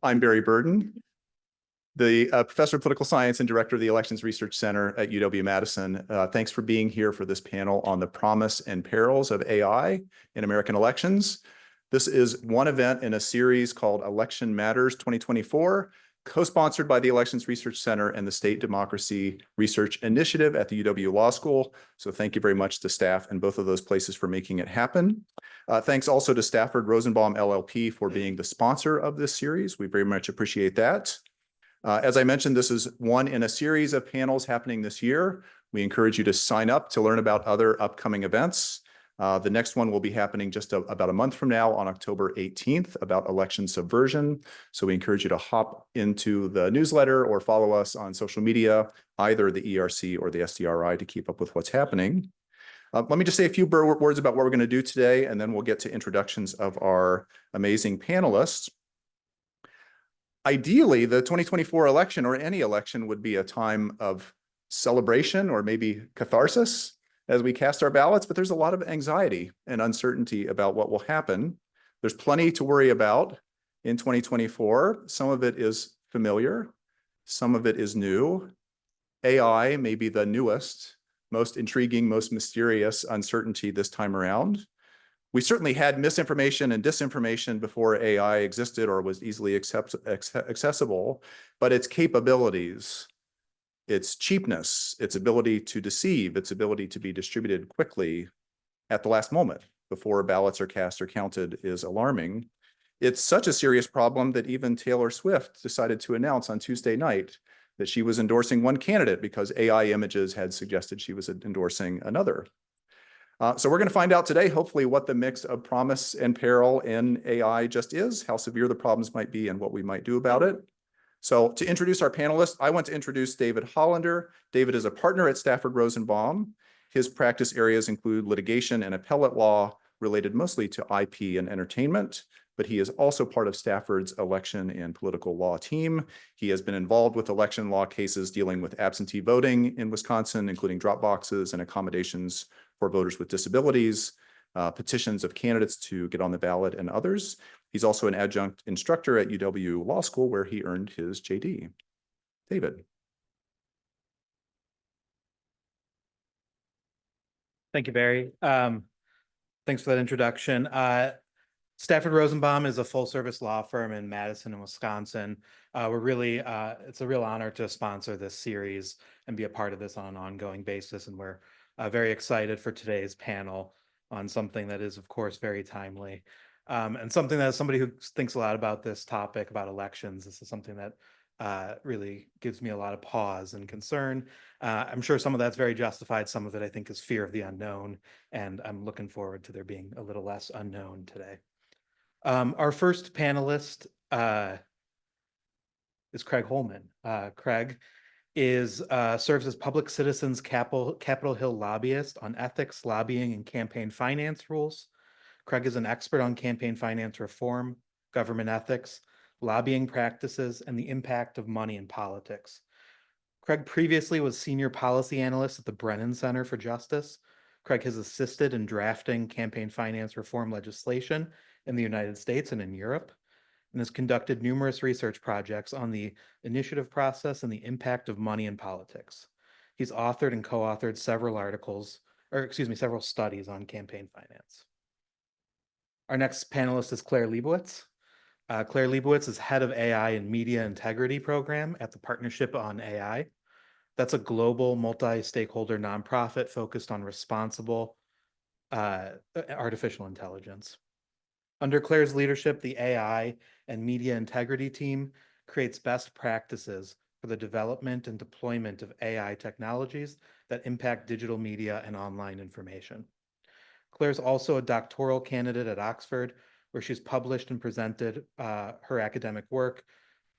I'm Barry Burden, the professor of political science and director of the Elections Research Center at UW-Madison. Thanks for being here for this panel on the promise and perils of AI in American elections. This is one event in a series called Election Matters 2024, co-sponsored by the Elections Research Center and the State Democracy Research Initiative at the UW Law School. So thank you very much to staff in both of those places for making it happen. Thanks also to Stafford Rosenbaum LLP for being the sponsor of this series. We very much appreciate that. As I mentioned, this is one in a series of panels happening this year. We encourage you to sign up to learn about other upcoming events. The next one will be happening just about a month from now on October 18th about election subversion. So we encourage you to hop into the newsletter or follow us on social media, either the ERC or the SDRI, to keep up with what's happening. Let me just say a few words about what we're going to do today, and then we'll get to introductions of our amazing panelists. Ideally, the 2024 election, or any election, would be a time of celebration or maybe catharsis as we cast our ballots, but there's a lot of anxiety and uncertainty about what will happen. There's plenty to worry about in 2024. Some of it is familiar, some of it is new. AI may be the newest, most intriguing, most mysterious uncertainty this time around. We certainly had misinformation and disinformation before AI existed or was easily accessible, but its capabilities, its cheapness, its ability to deceive, its ability to be distributed quickly at the last moment before ballots are cast or counted is alarming. It's such a serious problem that even Taylor Swift decided to announce on Tuesday night that she was endorsing one candidate because AI images had suggested she was endorsing another. So we're going to find out today, hopefully, what the mix of promise and peril in AI just is, how severe the problems might be, and what we might do about it. So to introduce our panelists, I want to introduce David Hollander. David is a partner at Stafford Rosenbaum. His practice areas include litigation and appellate law related mostly to IP and entertainment, but he is also part of Stafford's election and political law team. He has been involved with election law cases dealing with absentee voting in Wisconsin, including drop boxes and accommodations for voters with disabilities, petitions of candidates to get on the ballot, and others. He's also an adjunct instructor at UW Law School, where he earned his JD. David. Thank you, Barry. Thanks for that introduction. Stafford Rosenbaum is a full-service law firm in Madison and Wisconsin. It's a real honor to sponsor this series and be a part of this on an ongoing basis, and we're very excited for today's panel on something that is, of course, very timely. And something that, as somebody who thinks a lot about this topic, about elections, this is something that really gives me a lot of pause and concern. I'm sure some of that's very justified. Some of it, I think, is fear of the unknown, and I'm looking forward to there being a little less unknown today. Our first panelist is Craig Holman. Craig serves as Public Citizens Capitol Hill lobbyist on ethics, lobbying, and campaign finance rules. Craig is an expert on campaign finance reform, government ethics, lobbying practices, and the impact of money in politics. Craig previously was senior policy analyst at the Brennan Center for Justice. Craig has assisted in drafting campaign finance reform legislation in the United States and in Europe, and has conducted numerous research projects on the initiative process and the impact of money in politics. He's authored and co-authored several studies on campaign finance. Our next panelist is Claire Leibowitz. Claire Leibowitz is head of AI and Media Integrity Program at the Partnership on AI. That's a global multi-stakeholder nonprofit focused on responsible artificial intelligence. Under Claire's leadership, the AI and Media Integrity team creates best practices for the development and deployment of AI technologies that impact digital media and online information. Claire's also a doctoral candidate at Oxford, where she's published and presented her academic work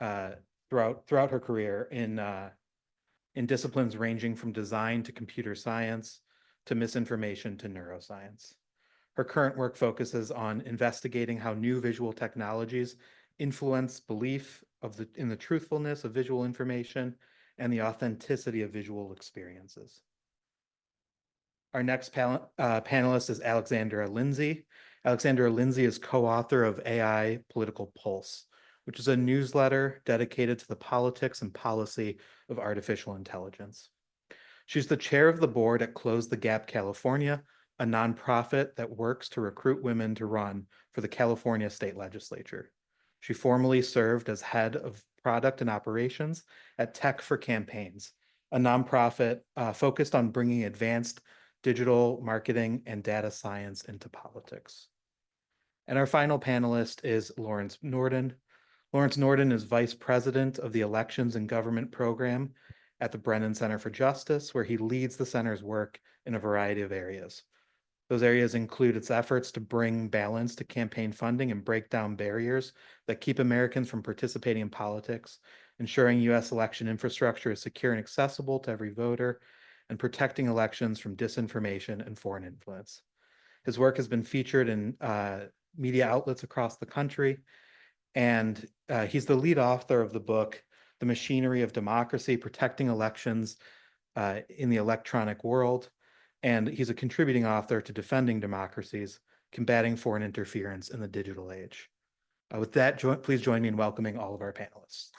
throughout her career in disciplines ranging from design to computer science to misinformation to neuroscience. Her current work focuses on investigating how new visual technologies influence belief in the truthfulness of visual information and the authenticity of visual experiences. Our next panelist is Alexandra Lindsay. Alexandra Lindsay is co-author of AI Political Pulse, which is a newsletter dedicated to the politics and policy of artificial intelligence. She's the chair of the board at Close the Gap California, a nonprofit that works to recruit women to run for the California state legislature. She formerly served as head of product and operations at Tech for Campaigns, a nonprofit focused on bringing advanced digital marketing and data science into politics. And our final panelist is Lawrence Norden. Lawrence Norden is vice president of the Elections and Government Program at the Brennan Center for Justice, where he leads the center's work in a variety of areas. Those areas include its efforts to bring balance to campaign funding and break down barriers that keep Americans from participating in politics, ensuring U.S. election infrastructure is secure and accessible to every voter, and protecting elections from disinformation and foreign influence. His work has been featured in media outlets across the country, and he's the lead author of the book, The Machinery of Democracy, Protecting Elections in the Electronic World. And he's a contributing author to Defending Democracies, Combating Foreign Interference in the Digital Age. With that, please join me in welcoming all of our panelists.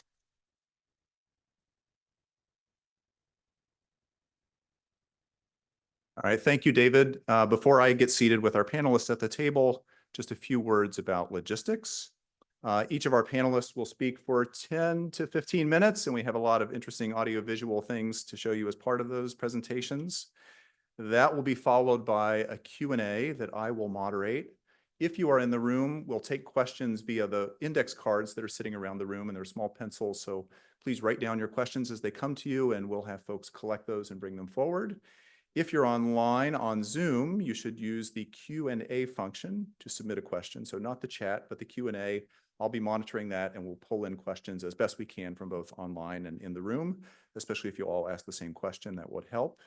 All right, thank you, David. Before I get seated with our panelists at the table, just a few words about logistics. Each of our panelists will speak for 10 to 15 minutes, and we have a lot of interesting audiovisual things to show you as part of those presentations. That will be followed by a Q&A that I will moderate. If you are in the room, we'll take questions via the index cards that are sitting around the room, and they're small pencils, so please write down your questions as they come to you, and we'll have folks collect those and bring them forward. If you're online on Zoom, you should use the Q&A function to submit a question. So not the chat, but the Q&A. I'll be monitoring that, and we'll pull in questions as best we can from both online and in the room, especially if you all ask the same question, that would help.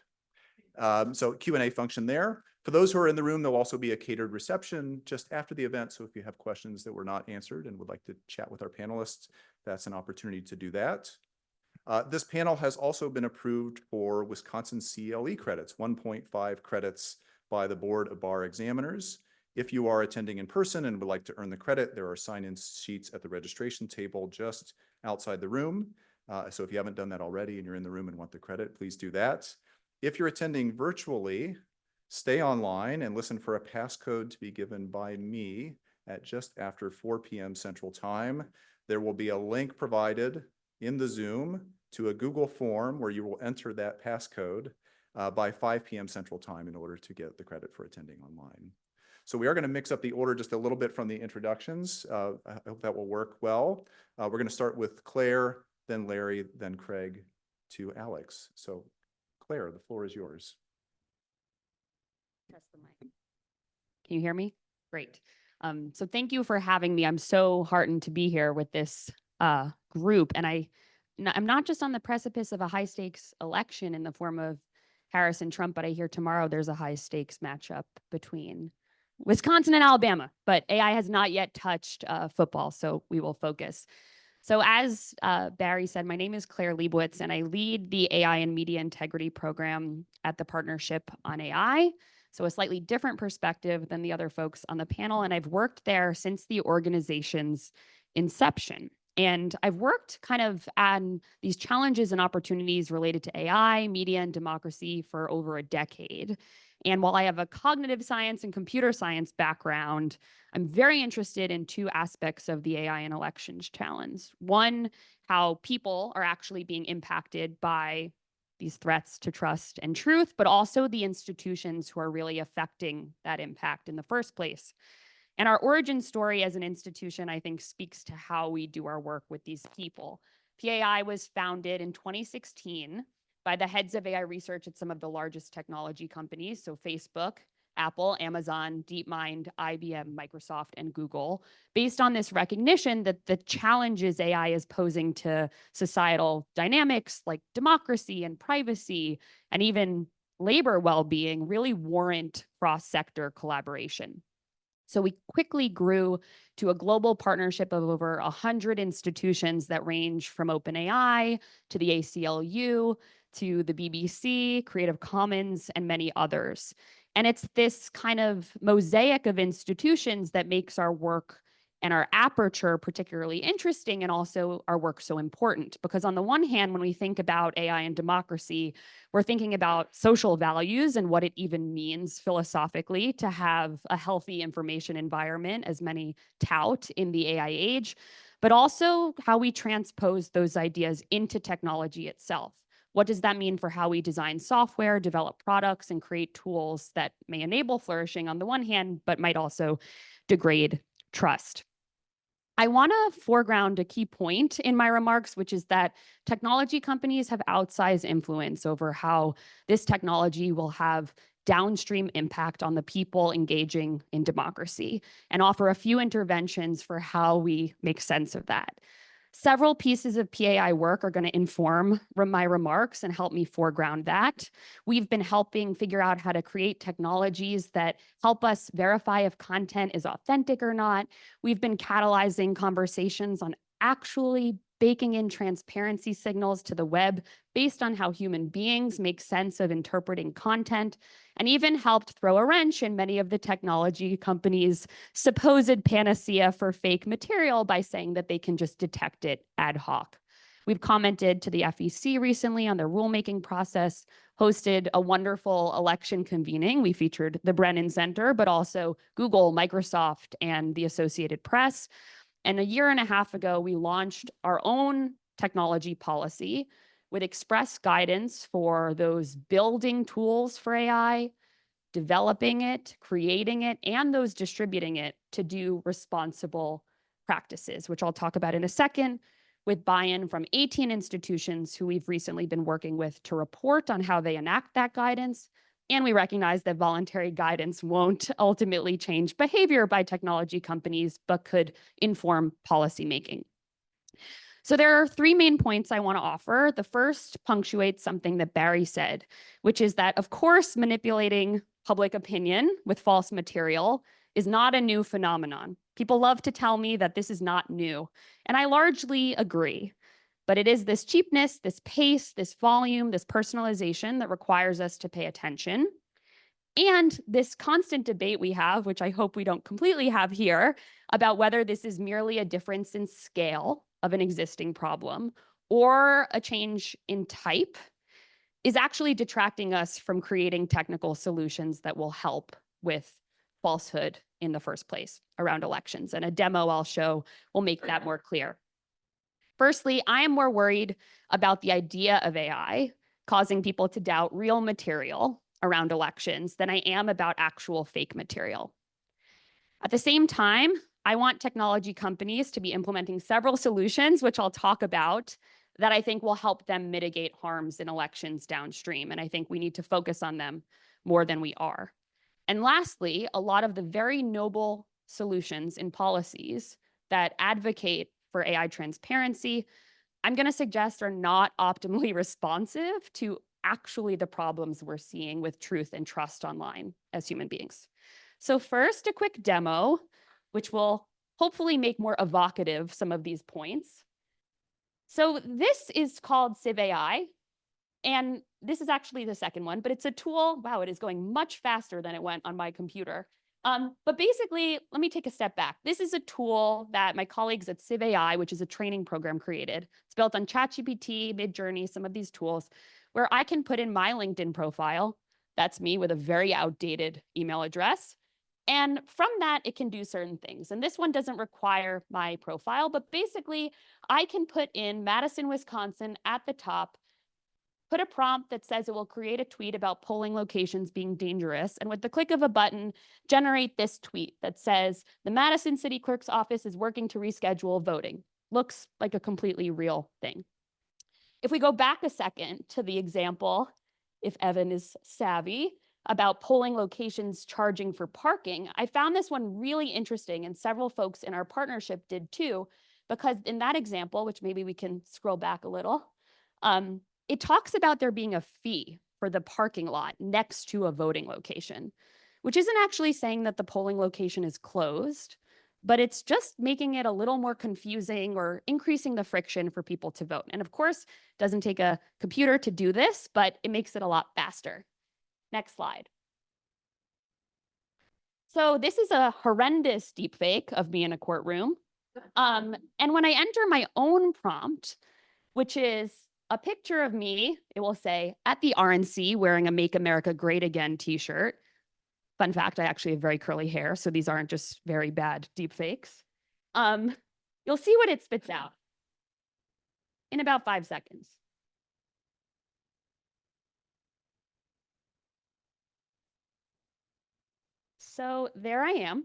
So Q&A function there. For those who are in the room, there'll also be a catered reception just after the event. So if you have questions that were not answered and would like to chat with our panelists, that's an opportunity to do that. This panel has also been approved for Wisconsin CLE credits, 1.5 credits by the Board of Bar Examiners. If you are attending in person and would like to earn the credit, there are sign-in sheets at the registration table just outside the room. So if you haven't done that already and you're in the room and want the credit, please do that. If you're attending virtually, stay online and listen for a passcode to be given by me at just after 4 p.m. Central Time. There will be a link provided in the Zoom to a Google form where you will enter that passcode by 5 p.m. Central Time in order to get the credit for attending online. So we are going to mix up the order just a little bit from the introductions. I hope that will work well. We're going to start with Claire, then Larry, then Craig to Alex. So Claire, the floor is yours. Test the mic. Can you hear me? Great. So thank you for having me. I'm so heartened to be here with this group. And I'm not just on the precipice of a high stakes election in the form of Harris and Trump, but I hear tomorrow there's a high stakes matchup between Wisconsin and Alabama, but AI has not yet touched football, so we will focus. So as Barry said, my name is Claire Leibowitz, and I lead the AI and Media Integrity Program at the Partnership on AI. So a slightly different perspective than the other folks on the panel, and I've worked there since the organization's inception. And I've worked kind of on these challenges and opportunities related to AI, media, and democracy for over a decade. And while I have a cognitive science and computer science background, I'm very interested in two aspects of the AI and elections challenge. One, how people are actually being impacted by these threats to trust and truth, but also the institutions who are really affecting that impact in the first place. And our origin story as an institution, I think, speaks to how we do our work with these people. PAI was founded in 2016 by the heads of AI research at some of the largest technology companies, so Facebook, Apple, Amazon, DeepMind, IBM, Microsoft, and Google, based on this recognition that the challenges AI is posing to societal dynamics like democracy and privacy and even labor well-being really warrant cross-sector collaboration. So we quickly grew to a global partnership of over 100 institutions that range from OpenAI to the ACLU to the BBC, Creative Commons, and many others. And it's this kind of mosaic of institutions that makes our work and our aperture particularly interesting, and also our work so important. Because on the one hand, when we think about AI and democracy, we're thinking about social values and what it even means philosophically to have a healthy information environment, as many tout in the AI age, but also how we transpose those ideas into technology itself. What does that mean for how we design software, develop products, and create tools that may enable flourishing on the one hand, but might also degrade trust? I want to foreground a key point in my remarks, which is that technology companies have outsized influence over how this technology will have downstream impact on the people engaging in democracy, and offer a few interventions for how we make sense of that. Several pieces of PAI work are going to inform my remarks and help me foreground that. We've been helping figure out how to create technologies that help us verify if content is authentic or not. We've been catalyzing conversations on actually baking in transparency signals to the web based on how human beings make sense of interpreting content, and even helped throw a wrench in many of the technology companies' supposed panacea for fake material by saying that they can just detect it ad hoc. We've commented to the FEC recently on their rulemaking process, hosted a wonderful election convening. We featured the Brennan Center, but also Google, Microsoft, and the Associated Press. And a year and a half ago, we launched our own technology policy with express guidance for those building tools for AI, developing it, creating it, and those distributing it to do responsible practices, which I'll talk about in a second, with buy-in from 18 institutions who we've recently been working with to report on how they enact that guidance. And we recognize that voluntary guidance won't ultimately change behavior by technology companies, but could inform policymaking. So there are three main points I want to offer. The first punctuates something that Barry said, which is that, of course, manipulating public opinion with false material is not a new phenomenon. People love to tell me that this is not new, and I largely agree. But it is this cheapness, this pace, this volume, this personalization that requires us to pay attention. And this constant debate we have, which I hope we don't completely have here, about whether this is merely a difference in scale of an existing problem or a change in type, is actually detracting us from creating technical solutions that will help with falsehood in the first place around elections. And a demo I'll show will make that more clear. Firstly, I am more worried about the idea of AI causing people to doubt real material around elections than I am about actual fake material. At the same time, I want technology companies to be implementing several solutions, which I'll talk about, that I think will help them mitigate harms in elections downstream. And I think we need to focus on them more than we are. And lastly, a lot of the very noble solutions in policies that advocate for AI transparency, I'm going to suggest are not optimally responsive to actually the problems we're seeing with truth and trust online as human beings. So first, a quick demo, which will hopefully make more evocative some of these points. So this is called Civ AI, and this is actually the second one, but it's a tool. Wow, it is going much faster than it went on my computer. But basically, let me take a step back. This is a tool that my colleagues at Civ AI, which is a training program, created. It's built on ChatGPT, Midjourney, some of these tools, where I can put in my LinkedIn profile. That's me with a very outdated email address. And from that, it can do certain things. And this one doesn't require my profile, but basically, I can put in Madison, Wisconsin at the top, put a prompt that says it will create a tweet about polling locations being dangerous, and with the click of a button, generate this tweet that says, the Madison City Clerk's office is working to reschedule voting. Looks like a completely real thing. If we go back a second to the example, if Evan is savvy, about polling locations charging for parking, I found this one really interesting, and several folks in our partnership did too, because in that example, which maybe we can scroll back a little, it talks about there being a fee for the parking lot next to a voting location, which isn't actually saying that the polling location is closed, but it's just making it a little more confusing or increasing the friction for people to vote. And of course, it doesn't take a computer to do this, but it makes it a lot faster. Next slide. So this is a horrendous deepfake of me in a courtroom. And when I enter my own prompt, which is a picture of me, it will say at the RNC wearing a Make America Great Again t-shirt. Fun fact, I actually have very curly hair, so these aren't just very bad deepfakes. You'll see what it spits out in about 5 seconds. So there I am.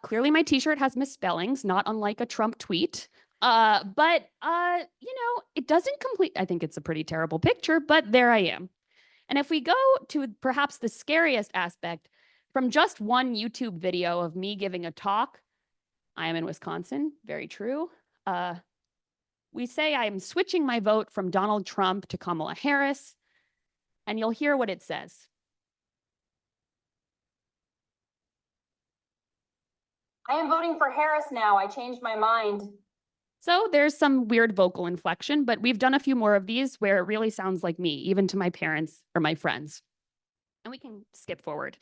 Clearly my t-shirt has misspellings, not unlike a Trump tweet. But it doesn't complete, I think it's a pretty terrible picture, but there I am. And if we go to perhaps the scariest aspect, from just one YouTube video of me giving a talk, I am in Wisconsin, very true. We say I'm switching my vote from Donald Trump to Kamala Harris, and you'll hear what it says. I am voting for Harris now. I changed my mind. So there's some weird vocal inflection, but we've done a few more of these where it really sounds like me, even to my parents or my friends. And we can skip forward.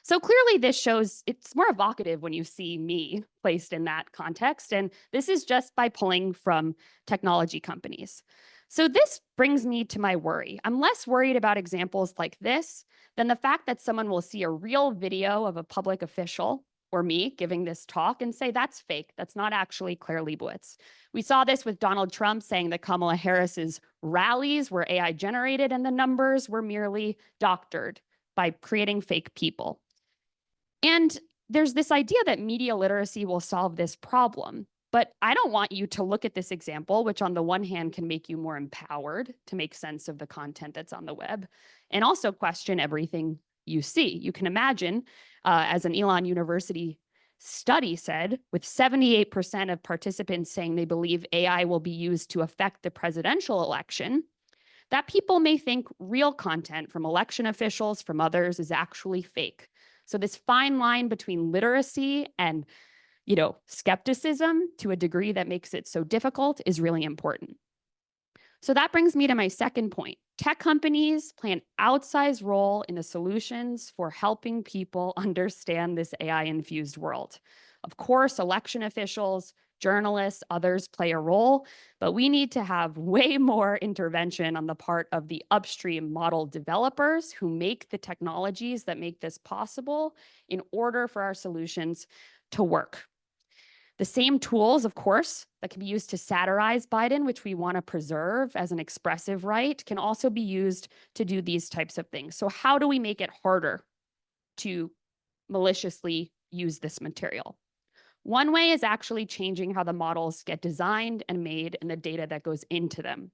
So clearly this shows it's more evocative when you see me placed in that context. And this is just by pulling from technology companies. So this brings me to my worry. I'm less worried about examples like this than the fact that someone will see a real video of a public official or me giving this talk and say, that's fake. That's not actually Claire Leibowitz. We saw this with Donald Trump saying that Kamala Harris's rallies were AI generated and the numbers were merely doctored by creating fake people. And there's this idea that media literacy will solve this problem. But I don't want you to look at this example, which on the one hand can make you more empowered to make sense of the content that's on the web, and also question everything you see. You can imagine, as an Elon University study said, with 78% of participants saying they believe AI will be used to affect the presidential election, that people may think real content from election officials, from others, is actually fake. So this fine line between literacy and skepticism to a degree that makes it so difficult is really important. So that brings me to my second point. Tech companies play an outsized role in the solutions for helping people understand this AI-infused world. Of course, election officials, journalists, others play a role, but we need to have way more intervention on the part of the upstream model developers who make the technologies that make this possible in order for our solutions to work. The same tools, of course, that can be used to satirize Biden, which we want to preserve as an expressive right, can also be used to do these types of things. So how do we make it harder to maliciously use this material? One way is actually changing how the models get designed and made and the data that goes into them.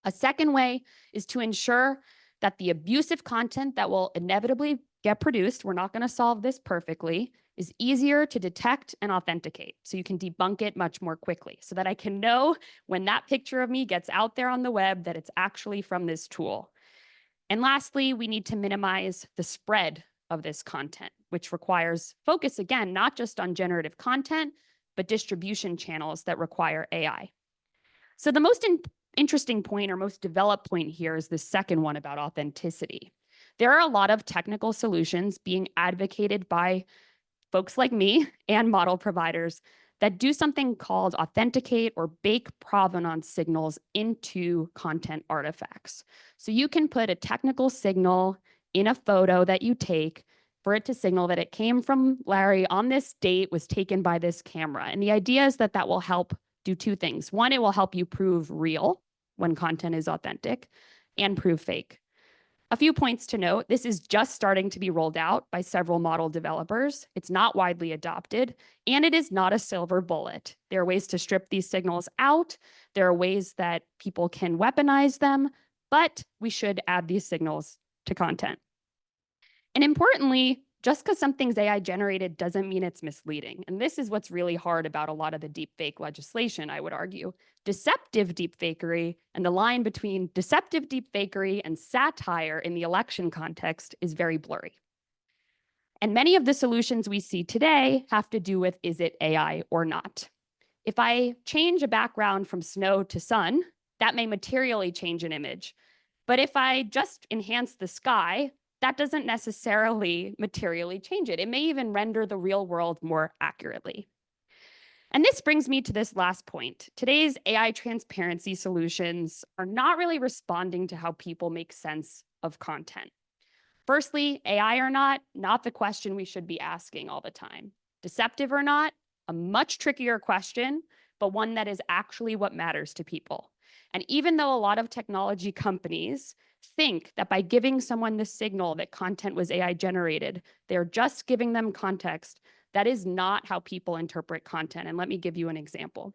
A second way is to ensure that the abusive content that will inevitably get produced, we're not going to solve this perfectly, is easier to detect and authenticate. So you can debunk it much more quickly so that I can know when that picture of me gets out there on the web that it's actually from this tool. And lastly, we need to minimize the spread of this content, which requires focus, again, not just on generative content, but distribution channels that require AI. So the most interesting point or most developed point here is the second one about authenticity. There are a lot of technical solutions being advocated by folks like me and model providers that do something called authenticate or bake provenance signals into content artifacts. So you can put a technical signal in a photo that you take for it to signal that it came from Larry on this date, was taken by this camera. And the idea is that that will help do two things. One, it will help you prove real when content is authentic, and prove fake. A few points to note, this is just starting to be rolled out by several model developers. It's not widely adopted, and it is not a silver bullet. There are ways to strip these signals out. There are ways that people can weaponize them, but we should add these signals to content. And importantly, just because something's AI generated doesn't mean it's misleading. And this is what's really hard about a lot of the deepfake legislation, I would argue. Deceptive deepfakery and the line between deceptive deepfakery and satire in the election context is very blurry. And many of the solutions we see today have to do with, is it AI or not? If I change a background from snow to sun, that may materially change an image. But if I just enhance the sky, that doesn't necessarily materially change it. It may even render the real world more accurately. And this brings me to this last point. Today's AI transparency solutions are not really responding to how people make sense of content. Firstly, AI or not the question we should be asking all the time. Deceptive or not, a much trickier question, but one that is actually what matters to people. And even though a lot of technology companies think that by giving someone the signal that content was AI generated, they're just giving them context, that is not how people interpret content. And let me give you an example.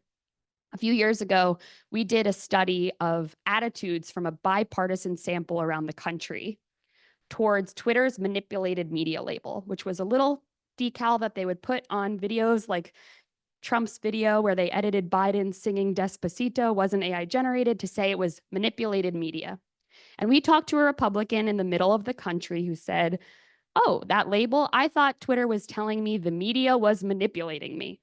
A few years ago, we did a study of attitudes from a bipartisan sample around the country towards Twitter's manipulated media label, which was a little decal that they would put on videos like Trump's video where they edited Biden singing Despacito wasn't AI generated to say it was manipulated media. And we talked to a Republican in the middle of the country who said, oh, that label, I thought Twitter was telling me the media was manipulating me,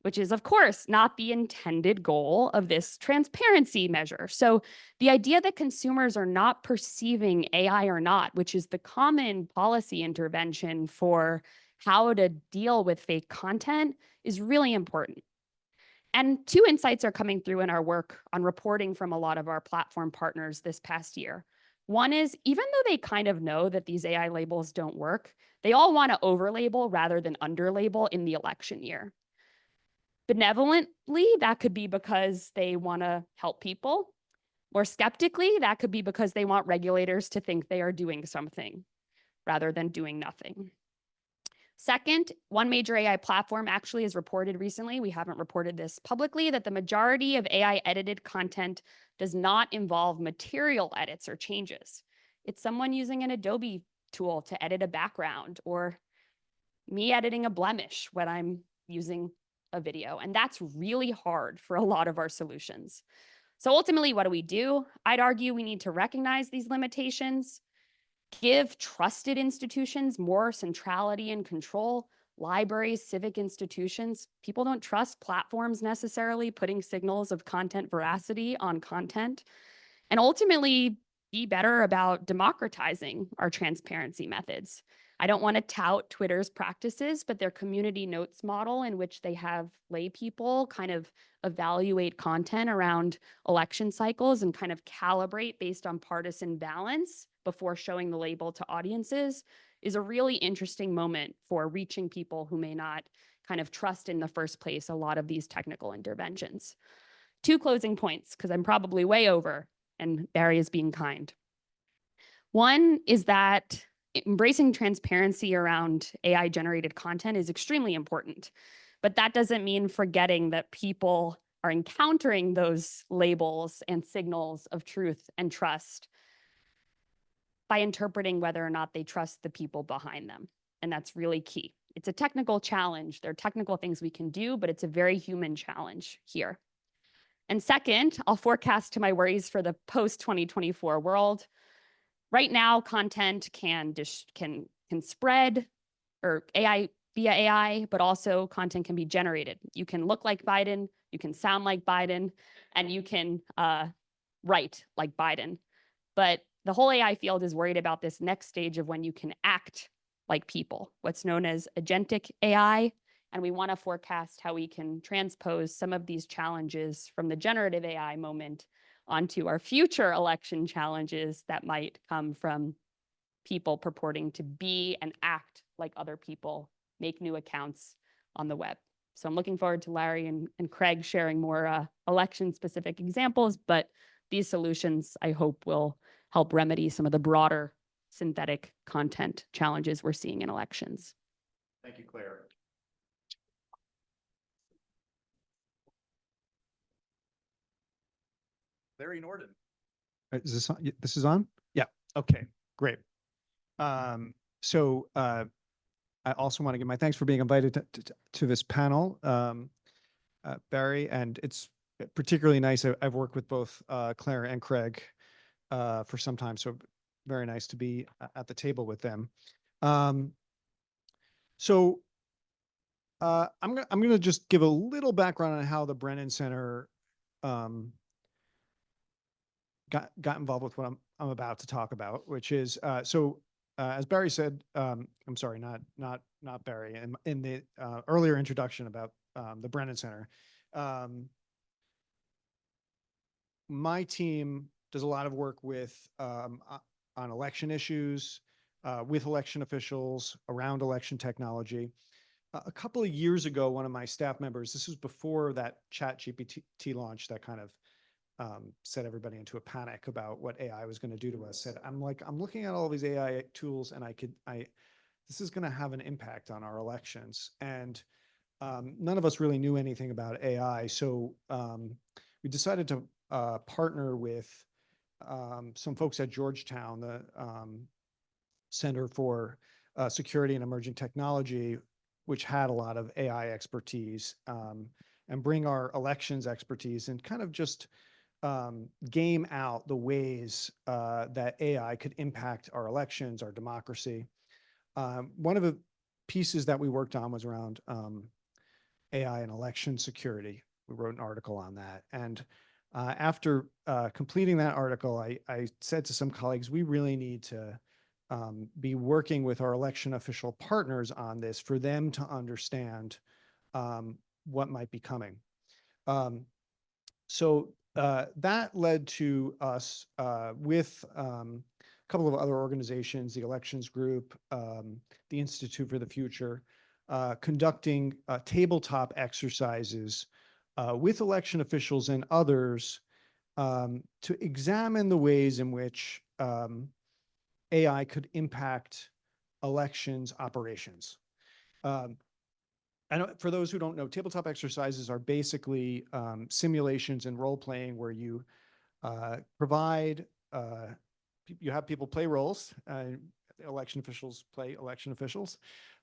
which is, of course, not the intended goal of this transparency measure. So the idea that consumers are not perceiving AI or not, which is the common policy intervention for how to deal with fake content, is really important. And two insights are coming through in our work on reporting from a lot of our platform partners this past year. One is, even though they kind of know that these AI labels don't work, they all want to overlabel rather than underlabel in the election year. Benevolently, that could be because they want to help people. More skeptically, that could be because they want regulators to think they are doing something rather than doing nothing. Second, one major AI platform actually has reported recently, we haven't reported this publicly, that the majority of AI edited content does not involve material edits or changes. It's someone using an Adobe tool to edit a background, or me editing a blemish when I'm using a video. And that's really hard for a lot of our solutions. So ultimately, what do? I'd argue we need to recognize these limitations, give trusted institutions more centrality and control. Libraries, civic institutions, people don't trust platforms necessarily putting signals of content veracity on content. And ultimately, be better about democratizing our transparency methods. I don't want to tout Twitter's practices, but their community notes model in which they have lay people kind of evaluate content around election cycles and kind of calibrate based on partisan balance before showing the label to audiences is a really interesting moment for reaching people who may not kind of trust in the first place a lot of these technical interventions. Two closing points, because I'm probably way over and Barry is being kind. One is that embracing transparency around AI generated content is extremely important, but that doesn't mean forgetting that people are encountering those labels and signals of truth and trust by interpreting whether or not they trust the people behind them. And that's really key. It's a technical challenge. There are technical things we can do, but it's a very human challenge here. And second, I'll forecast to my worries for the post-2024 world. Right now, content can spread or via AI, but also content can be generated. You can look like Biden, you can sound like Biden, and you can write like Biden. But the whole AI field is worried about this next stage of when you can act like people, what's known as agentic AI. And we want to forecast how we can transpose some of these challenges from the generative AI moment onto our future election challenges that might come from people purporting to be and act like other people, make new accounts on the web. So I'm looking forward to Larry and Craig sharing more election-specific examples, but these solutions, I hope, will help remedy some of the broader synthetic content challenges we're seeing in elections. Thank you, Claire. Larry Norden. Is this on? This is on? Yeah. Okay, great. So I also want to give my thanks for being invited to this panel, Barry, and it's particularly nice. I've worked with both Claire and Craig for some time, so very nice to be at the table with them. So I'm gonna just give a little background on how the Brennan Center got involved with what I'm about to talk about, which is so as Barry said, I'm sorry, not Barry, in the earlier introduction about the Brennan Center, my team does a lot of work with on election issues, with election officials, around election technology. A couple of years ago, one of my staff members, this was before that Chat GPT launch that kind of set everybody into a panic about what AI was going to do to us, said, I'm looking at all these AI tools and this is going to have an impact on our elections. And none of us really knew anything about AI. So we decided to partner with some folks at Georgetown, the Center for Security and Emerging Technology, which had a lot of AI expertise, and bring our elections expertise and kind of just game out the ways that AI could impact our elections, our democracy. One of the pieces that we worked on was around AI and election security. We wrote an article on that. And after completing that article, I said to some colleagues, we really need to be working with our election official partners on this for them to understand what might be coming. So that led to us with a couple of other organizations, the Elections Group, the Institute for the Future, conducting tabletop exercises with election officials and others to examine the ways in which AI could impact elections operations. I know for those who don't know, tabletop exercises are basically simulations and role playing where you provide, you have people play roles, election officials play election officials.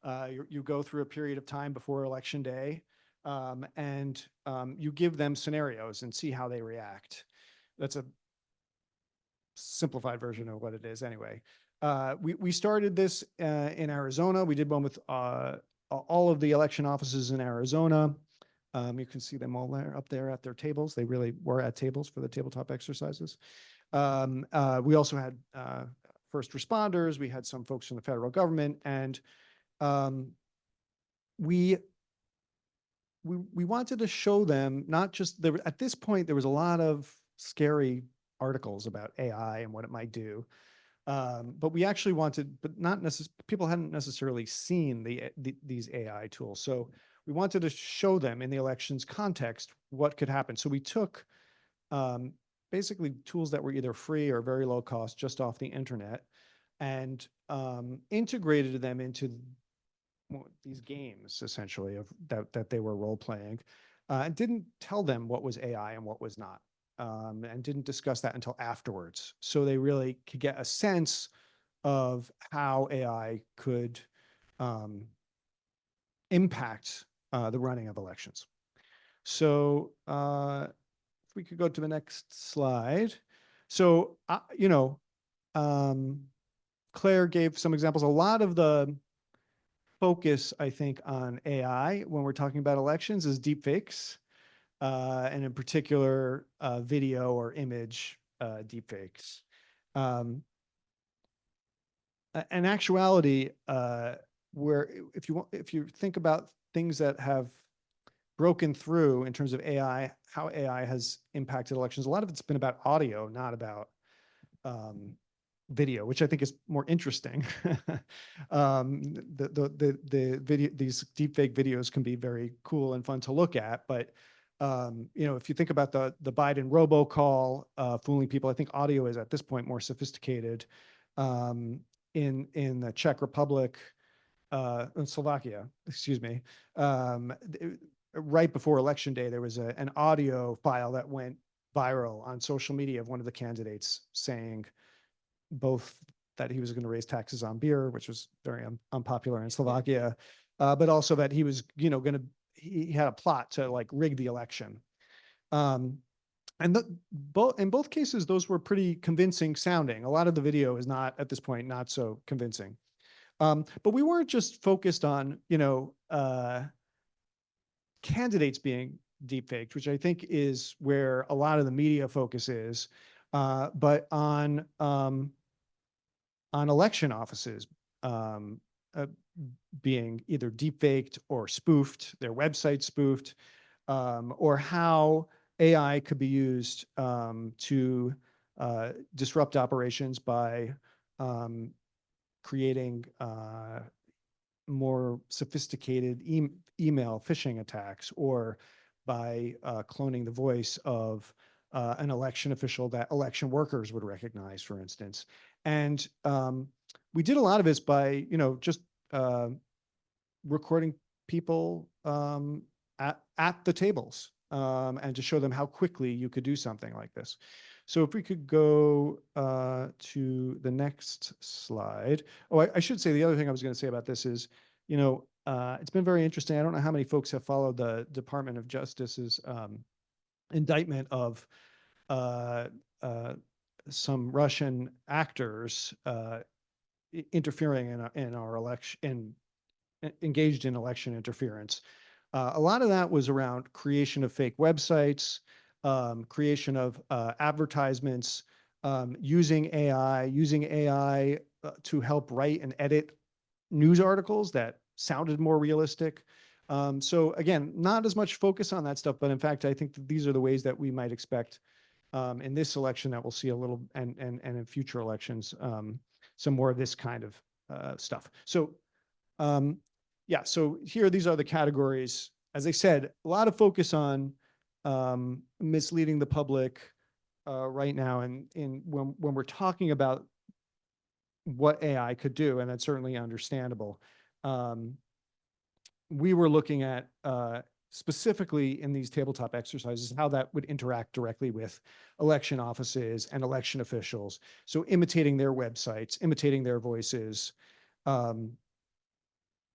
You go through a period of time before election day, and you give them scenarios and see how they react. That's a simplified version of what it is anyway. We started this in Arizona. We did one with all of the election offices in Arizona. You can see them all there up there at their tables. They really were at tables for the tabletop exercises. We also had first responders. We had some folks from the federal government, and we wanted to show them not just there. At this point, there was a lot of scary articles about AI and what it might do. But we actually wanted, but not necessarily, people hadn't necessarily seen these AI tools. So we wanted to show them in the elections context what could happen. So we took basically tools that were either free or very low cost just off the internet and integrated them into these games essentially that they were role playing, and didn't tell them what was AI and what was not. And didn't discuss that until afterwards. So they really could get a sense of how AI could impact the running of elections. So if we could go to the next slide. So, Claire gave some examples. A lot of the focus, I think, on AI when we're talking about elections is deepfakes. And in particular, video or image deepfakes. In actuality, where if you think about things that have broken through in terms of AI, how AI has impacted elections, a lot of it's been about audio, not about video, which I think is more interesting. The video, these deepfake videos can be very cool and fun to look at, but if you think about the Biden robocall fooling people, I think audio is at this point more sophisticated. In the Czech Republic, in Slovakia, excuse me, right before Election Day, there was an audio file that went viral on social media of one of the candidates saying both that he was going to raise taxes on beer, which was very unpopular in Slovakia, but also that he was, he had a plot to like rig the election. And in both cases, those were pretty convincing sounding. A lot of the video is not, at this point, not so convincing. But we weren't just focused on, candidates being deepfaked, which I think is where a lot of the media focus is, but on on election offices um, uh, being either deepfaked or spoofed, their website spoofed, or how AI could be used to disrupt operations by creating more sophisticated email phishing attacks, or by cloning the voice of an election official that election workers would recognize, for instance. And we did a lot of this by, just recording people at the tables and to show them how quickly you could do something like this. So if we could go to the next slide. Oh, I should say the other thing I was going to say about this is, it's been very interesting. I don't know how many folks have followed the Department of Justice's indictment of some Russian actors interfering in our election, engaged in election interference. A lot of that was around creation of fake websites, creation of advertisements, using AI to help write and edit news articles that sounded more realistic. So again, not as much focus on that stuff, but in fact, I think that these are the ways that we might expect in this election that we'll see a little, and in future elections, some more of this kind of stuff. So yeah, so here, these are the categories. As I said, a lot of focus on misleading the public right now. And when we're talking about what AI could do, and that's certainly understandable, we were looking at specifically in these tabletop exercises, how that would interact directly with election offices and election officials. So imitating their websites, imitating their voices,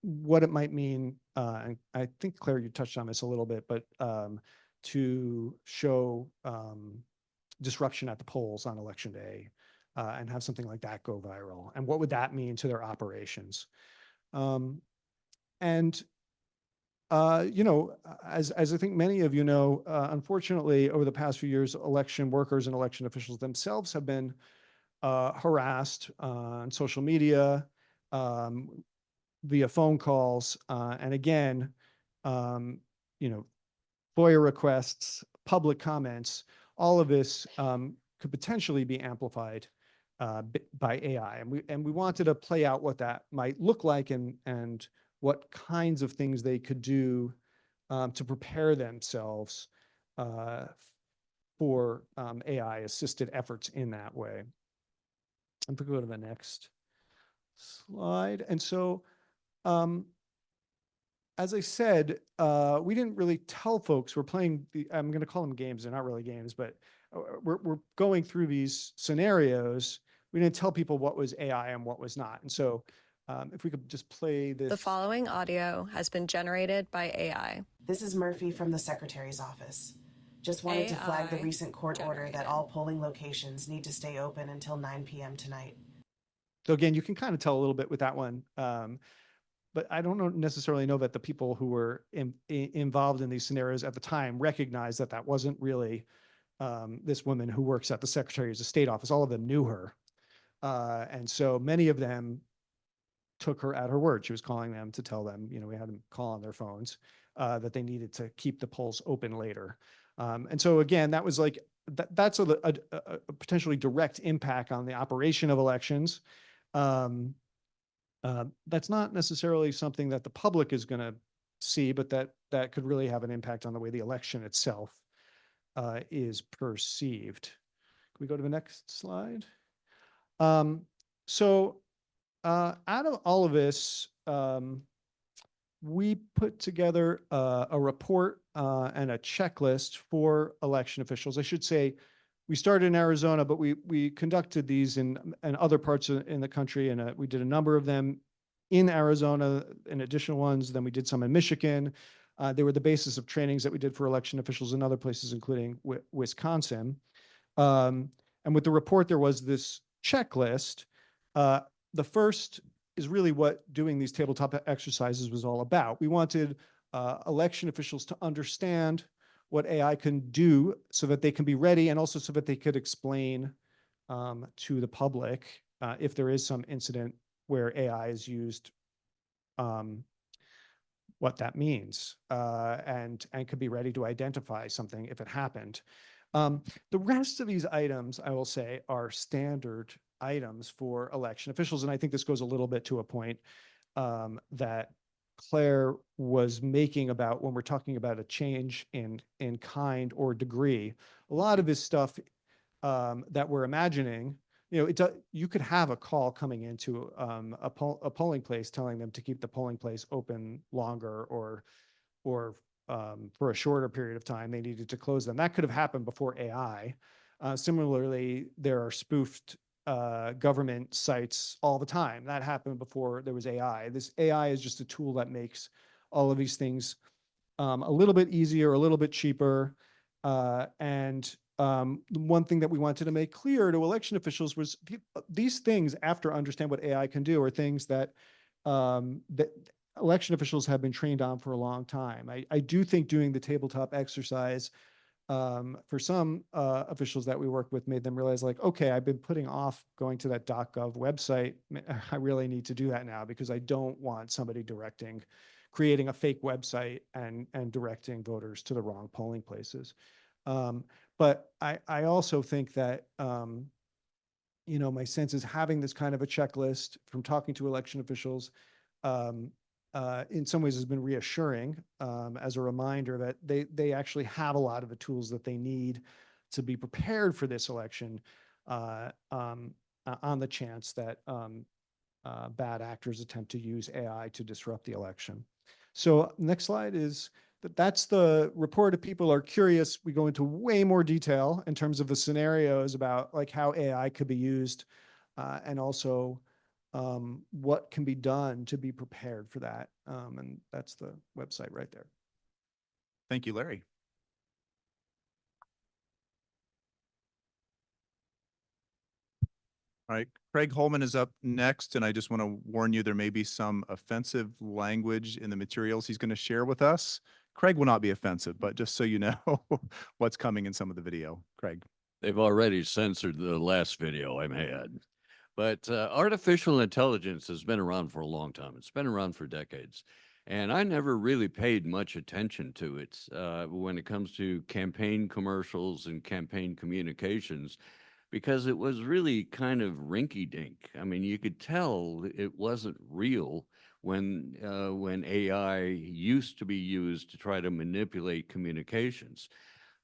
what it might mean, and I think, Claire, you touched on this a little bit, but to show disruption at the polls on election day and have something like that go viral. And what would that mean to their operations? And as I think many of you know, unfortunately, over the past few years, election workers and election officials themselves have been harassed on social media, via phone calls, and again, FOIA requests, public comments, all of this could potentially be amplified by AI. And we wanted to play out what that might look like, and what kinds of things they could do to prepare themselves for AI-assisted efforts in that way. And if we go to the next slide. And so, as I said, we didn't really tell folks we're playing I'm going to call them games. They're not really games, but we're going through these scenarios. We didn't tell people what was AI and what was not. And so if we could just play this. The following audio has been generated by AI. This is Murphy from the Secretary's office. Just wanted to flag the recent court order that all polling locations need to stay open until 9 p.m. tonight. So again, you can kind of tell a little bit with that one. But I don't necessarily know that the people who were involved in these scenarios at the time recognized that that wasn't really this woman who works at the Secretary's of State office. All of them knew her. And so many of them took her at her word. She was calling them to tell them, we had them call on their phones, that they needed to keep the polls open later. And so again, that was like, that's a potentially direct impact on the operation of elections. That's not necessarily something that the public is going to see, but that could really have an impact on the way the election itself is perceived. Can we go to the next slide? So out of all of this, we put together a report and a checklist for election officials. I should say, we started in Arizona, but we conducted these in other parts in the country, and we did a number of them in Arizona and additional ones. Then we did some in Michigan. They were the basis of trainings that we did for election officials in other places, including Wisconsin. And with the report, there was this checklist. The first is really what doing these tabletop exercises was all about. We wanted election officials to understand what AI can do so that they can be ready, and also so that they could explain to the public if there is some incident where AI is used, what that means, and could be ready to identify something if it happened. The rest of these items, I will say, are standard items for election officials, and I think this goes a little bit to a point that Claire was making about when we're talking about a change in kind or degree. A lot of this stuff that we're imagining, you could have a call coming into a polling place telling them to keep the polling place open longer, or for a shorter period of time they needed to close them. That could have happened before AI. Similarly, there are spoofed government sites all the time. That happened before there was AI. This AI is just a tool that makes all of these things a little bit easier, a little bit cheaper. And the one thing that we wanted to make clear to election officials was these things, after understand what AI can do, are things that that election officials have been trained on for a long time. I do think doing the tabletop exercise for some officials that we work with made them realize, like, okay, I've been putting off going to that .gov website. I really need to do that now, because I don't want somebody creating a fake website and directing voters to the wrong polling places. But I also think that, my sense is having this kind of a checklist from talking to election officials in some ways has been reassuring, as a reminder that they actually have a lot of the tools that they need to be prepared for this election, on the chance that bad actors attempt to use AI to disrupt the election. So next slide is that's the report. If people are curious, we go into way more detail in terms of the scenarios about like how AI could be used, and also what can be done to be prepared for that. And that's the website right there. Thank you, Larry. All right, Craig Holman is up next, and I just want to warn you, there may be some offensive language in the materials he's going to share with us. Craig will not be offensive, but just so you know what's coming in some of the video. Craig. They've already censored the last video I had. But artificial intelligence has been around for a long time. It's been around for decades. And I never really paid much attention to it when it comes to campaign commercials and campaign communications, because it was really kind of rinky-dink. I mean, you could tell it wasn't real when AI used to be used to try to manipulate communications.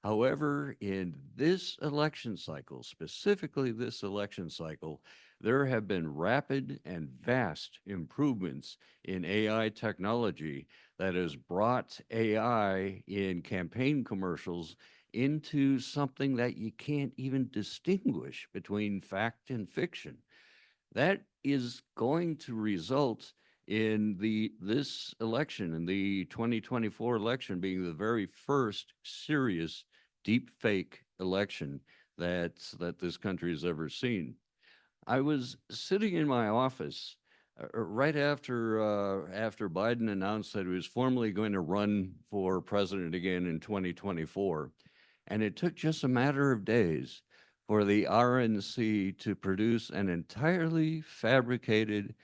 However, in this election cycle, specifically this election cycle, there have been rapid and vast improvements in AI technology that has brought AI in campaign commercials into something that you can't even distinguish between fact and fiction. That is going to result in this election, in the 2024 election, being the very first serious deep fake election that this country has ever seen. I was sitting in my office right after Biden announced that he was formally going to run for president again in 2024. And it took just a matter of days for the RNC to produce an entirely fabricated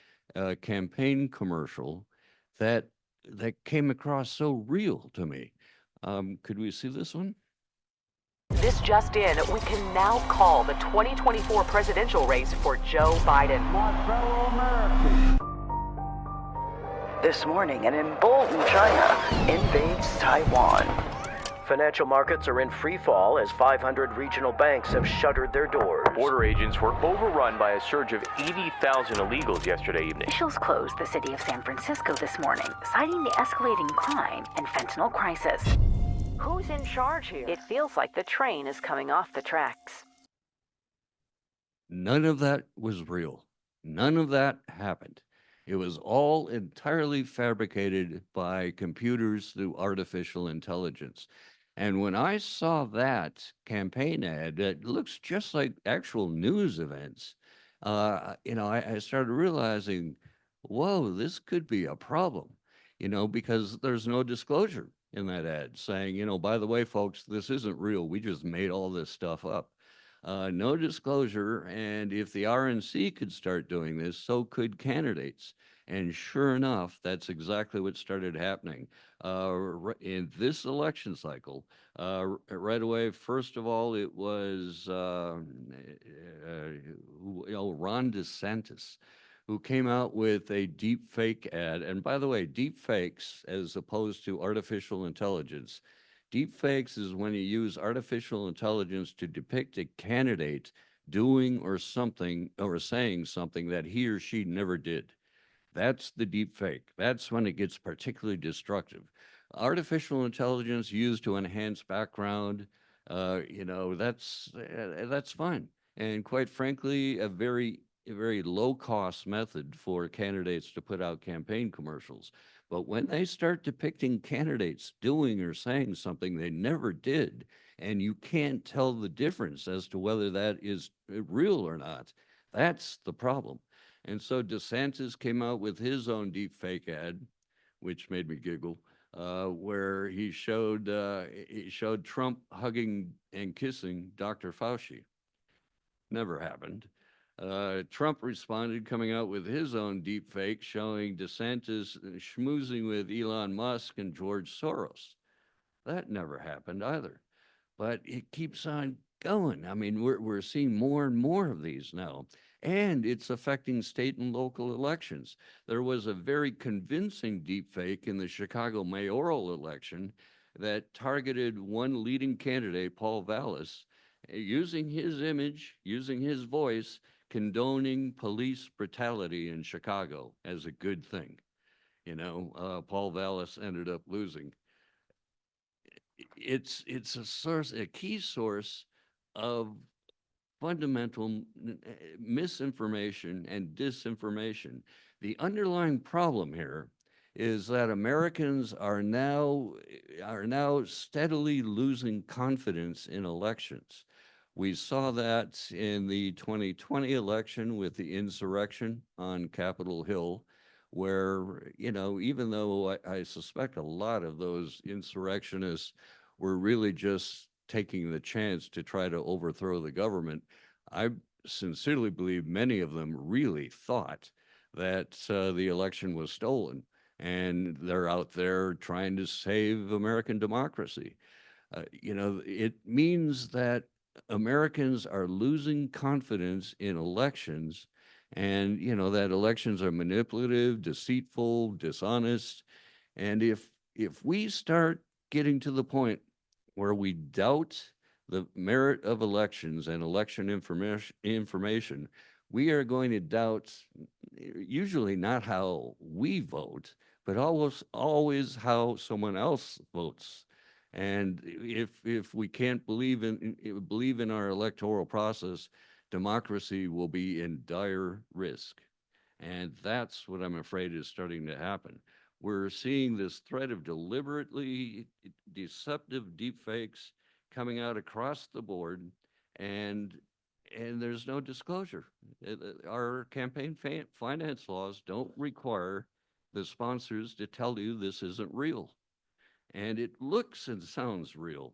campaign commercial that came across so real to me. Could we see this one? This just in, we can now call the 2024 presidential race for Joe Biden. My fellow Americans. This morning, an emboldened China invades Taiwan. Financial markets are in free fall as 500 regional banks have shuttered their doors. Border agents were overrun by a surge of 80,000 illegals yesterday evening. Officials closed the city of San Francisco this morning, citing the escalating crime and fentanyl crisis. Who's in charge here? It feels like the train is coming off the tracks. None of that was real. None of that happened. It was all entirely fabricated by computers through artificial intelligence. And when I saw that campaign ad that looks just like actual news events, I started realizing, whoa, this could be a problem, because there's no disclosure in that ad saying, by the way, folks, this isn't real. We just made all this stuff up. No disclosure. And if the RNC could start doing this, so could candidates. And sure enough, that's exactly what started happening in this election cycle. Right away, first of all, it was Ron DeSantis, who came out with a deep fake ad. And by the way, deep fakes, as opposed to artificial intelligence, deep fakes is when you use artificial intelligence to depict a candidate doing or something or saying something that he or she never did. That's the deep fake. That's when it gets particularly destructive. Artificial intelligence used to enhance background, that's fine. And quite frankly, a very low cost method for candidates to put out campaign commercials. But when they start depicting candidates doing or saying something they never did, and you can't tell the difference as to whether that is real or not, that's the problem. And so DeSantis came out with his own deep fake ad, which made me giggle, where he showed Trump hugging and kissing Dr. Fauci. Never happened. Trump responded, coming out with his own deep fake showing DeSantis schmoozing with Elon Musk and George Soros. That never happened either. But it keeps on going. I mean, we're seeing more and more of these now, and it's affecting state and local elections. There was a very convincing deepfake in the Chicago mayoral election that targeted one leading candidate, Paul Vallis, using his image, using his voice, condoning police brutality in Chicago as a good thing. Paul Vallis ended up losing. It's a key source of fundamental misinformation and disinformation. The underlying problem here is that Americans are now steadily losing confidence in elections. We saw that in the 2020 election with the insurrection on Capitol Hill, where, even though I suspect a lot of those insurrectionists were really just taking the chance to try to overthrow the government, I sincerely believe many of them really thought that the election was stolen, and they're out there trying to save American democracy. It means that Americans are losing confidence in elections, and that elections are manipulative, deceitful, dishonest. And if we start getting to the point where we doubt the merit of elections and election information, we are going to doubt usually not how we vote, but always how someone else votes. And if we can't believe in our electoral process, democracy will be in dire risk. And that's what I'm afraid is starting to happen. We're seeing this threat of deliberately deceptive deepfakes coming out across the board, and there's no disclosure. Our campaign finance laws don't require the sponsors to tell you this isn't real. And it looks and sounds real.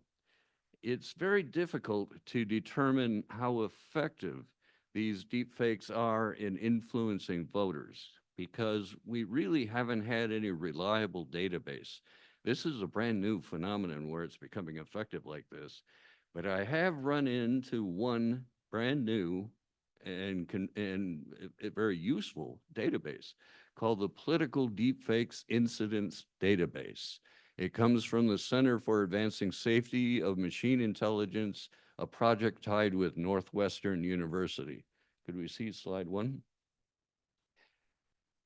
It's very difficult to determine how effective these deepfakes are in influencing voters because we really haven't had any reliable database. This is a brand new phenomenon where it's becoming effective like this. But I have run into one brand new and a very useful database called the Political Deepfakes Incidents Database. It comes from the Center for Advancing Safety of Machine Intelligence, a project tied with Northwestern University. Could we see slide one?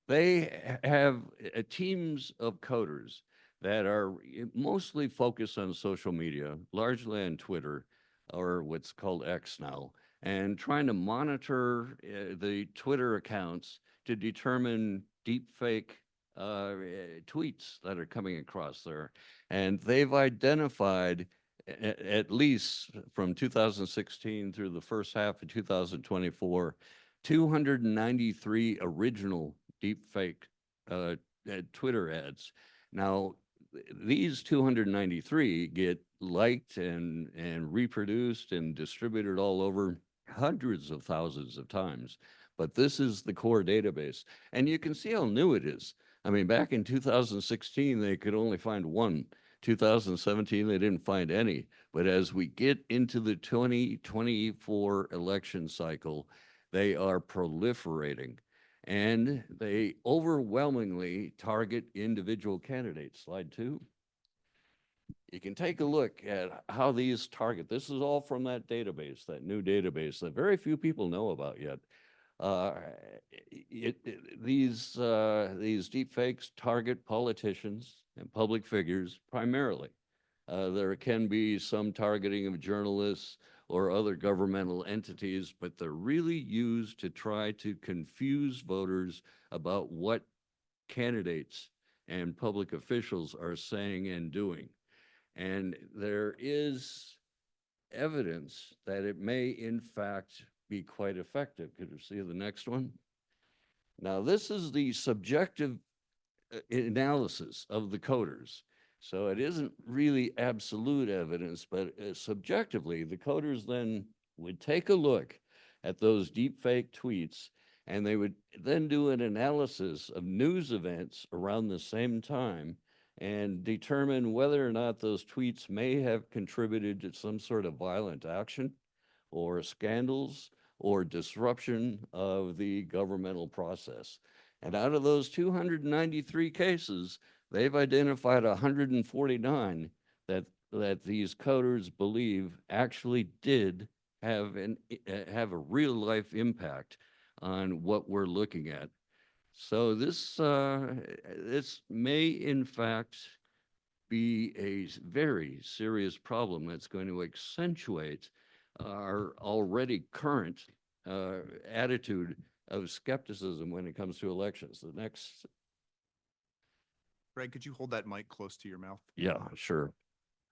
They have teams of coders that are mostly focused on social media, largely on Twitter, or what's called X now, and trying to monitor the Twitter accounts to determine deepfake tweets that are coming across there. And they've identified, at least from 2016 through the first half of 2024, 293 original deepfake Twitter ads. Now, these 293 get liked and reproduced and distributed all over hundreds of thousands of times. But this is the core database. And you can see how new it is. I mean, back in 2016, they could only find one. 2017, they didn't find any. But as we get into the 2024 election cycle, they are proliferating. And they overwhelmingly target individual candidates. Slide 2. You can take a look at how these target. This is all from that database, that new database that very few people know about yet. These deepfakes target politicians and public figures primarily. There can be some targeting of journalists or other governmental entities, but they're really used to try to confuse voters about what candidates and public officials are saying and doing. And there is evidence that it may, in fact, be quite effective. Could you see the next one? Now, this is the subjective analysis of the coders. So it isn't really absolute evidence, but subjectively, the coders then would take a look at those deepfake tweets, and they would then do an analysis of news events around the same time and determine whether or not those tweets may have contributed to some sort of violent action or scandals or disruption of the governmental process. And out of those 293 cases, they've identified 149 that these coders believe actually did have a real life impact on what we're looking at. So this may in fact be a very serious problem that's going to accentuate our already current attitude of skepticism when it comes to elections. The next. Greg, could you hold that mic close to your mouth? Yeah, sure.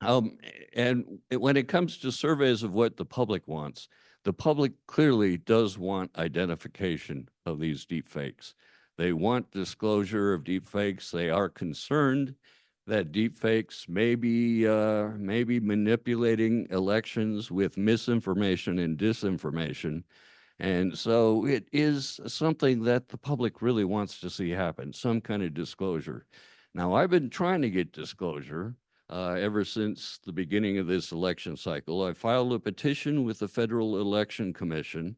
And when it comes to surveys of what the public wants, the public clearly does want identification of these deepfakes. They want disclosure of deepfakes. They are concerned that deepfakes may be manipulating elections with misinformation and disinformation. And so it is something that the public really wants to see happen, some kind of disclosure. Now, I've been trying to get disclosure ever since the beginning of this election cycle. I filed a petition with the Federal Election Commission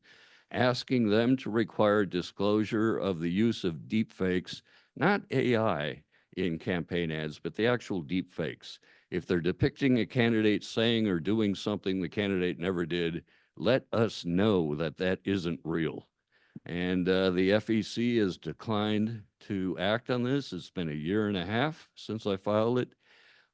asking them to require disclosure of the use of deepfakes, not AI in campaign ads, but the actual deepfakes. If they're depicting a candidate saying or doing something the candidate never did, let us know that that isn't real. And the FEC has declined to act on this. It's been a year and a half since I filed it.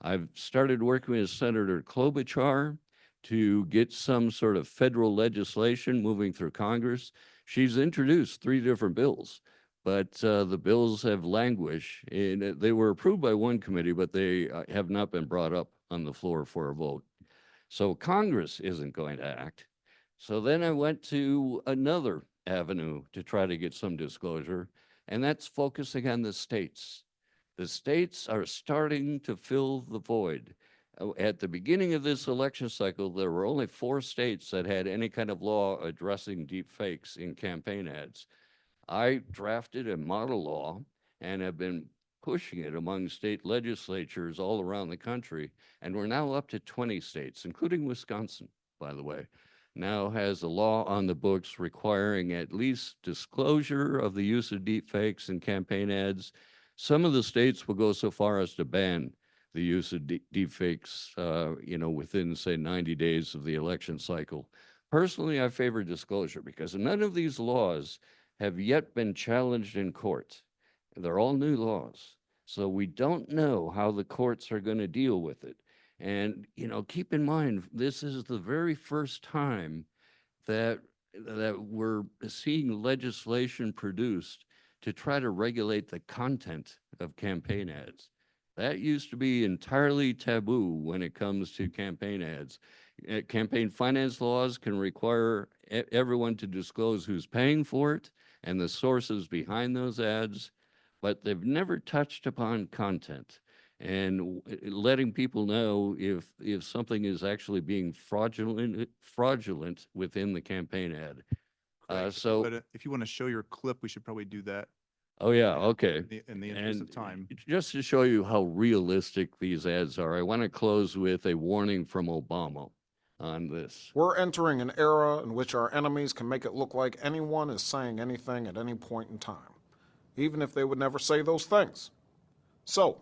I've started working with Senator Klobuchar to get some sort of federal legislation moving through Congress. She's introduced 3 different bills, but the bills have languished. And they were approved by one committee, but they have not been brought up on the floor for a vote. So Congress isn't going to act. So then I went to another avenue to try to get some disclosure, and that's focusing on the states. The states are starting to fill the void. At the beginning of this election cycle, there were only 4 states that had any kind of law addressing deep fakes in campaign ads. I drafted a model law and have been pushing it among state legislatures all around the country, and we're now up to 20 states, including Wisconsin, by the way, now has a law on the books requiring at least disclosure of the use of deepfakes in campaign ads. Some of the states will go so far as to ban the use of deepfakes, within, say, 90 days of the election cycle. Personally, I favor disclosure because none of these laws have yet been challenged in court. They're all new laws. So we don't know how the courts are going to deal with it. And, keep in mind, this is the very first time that we're seeing legislation produced to try to regulate the content of campaign ads. That used to be entirely taboo when it comes to campaign ads. Campaign finance laws can require everyone to disclose who's paying for it and the sources behind those ads, but they've never touched upon content. and letting people know if something is actually being fraudulent within the campaign ad. But if you want to show your clip, we should probably do that. Oh yeah, okay. In the interest of And time. just to show you how realistic these ads are, I want to close with a warning from Obama on this. We're entering an era in which our enemies can make it look like anyone is saying anything at any point in time, even if they would never say those things. So,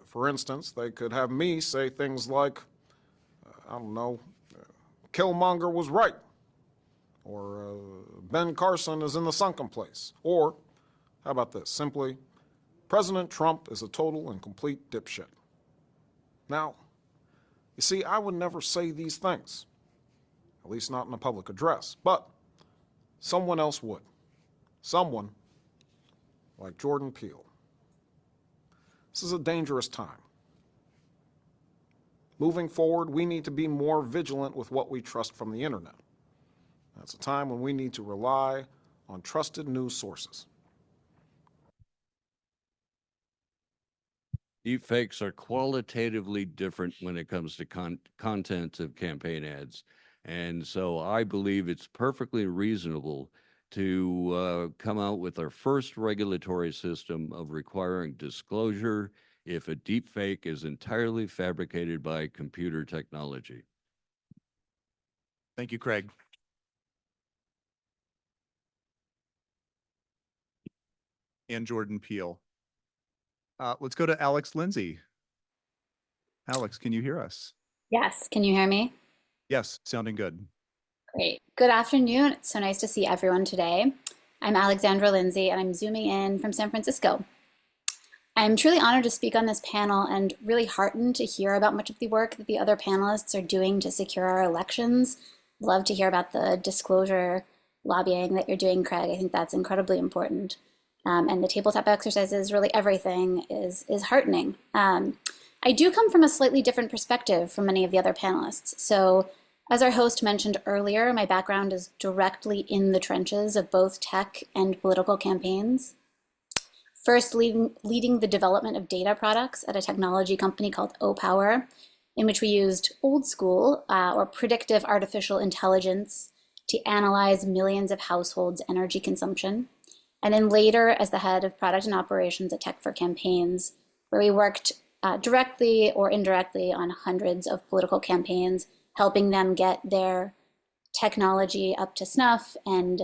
for instance, they could have me say things like, I don't know, Killmonger was right, or Ben Carson is in the sunken place, or how about this? Simply, President Trump is a total and complete dipshit. Now, you see, I would never say these things, at least not in a public address, but someone else would. Someone like Jordan Peele. This is a dangerous time. Moving forward, we need to be more vigilant with what we trust from the internet. That's a time when we need to rely on trusted news sources. Deepfakes are qualitatively different when it comes to content of campaign ads. And so I believe it's perfectly reasonable to come out with our first regulatory system of requiring disclosure if a deepfake is entirely fabricated by computer technology. Thank you, Craig. And Jordan Peele. Let's go to Alex Lindsay. Alex, can you hear us? Yes, can you hear me? Yes, sounding good. Great. Good afternoon. It's so nice to see everyone today. I'm Alexandra Lindsay, and I'm zooming in from San Francisco. I'm truly honored to speak on this panel and really heartened to hear about much of the work that the other panelists are doing to secure our elections. Love to hear about the disclosure lobbying that you're doing, Craig. I think that's incredibly important. And the tabletop exercises, really everything is heartening. I do come from a slightly different perspective from many of the other panelists. So as our host mentioned earlier, my background is directly in the trenches of both tech and political campaigns. First, leading the development of data products at a technology company called OPower, in which we used old school or predictive artificial intelligence to analyze millions of households' energy consumption. And then later as the head of product and operations at Tech for Campaigns, where we worked directly or indirectly on hundreds of political campaigns, helping them get their technology up to snuff and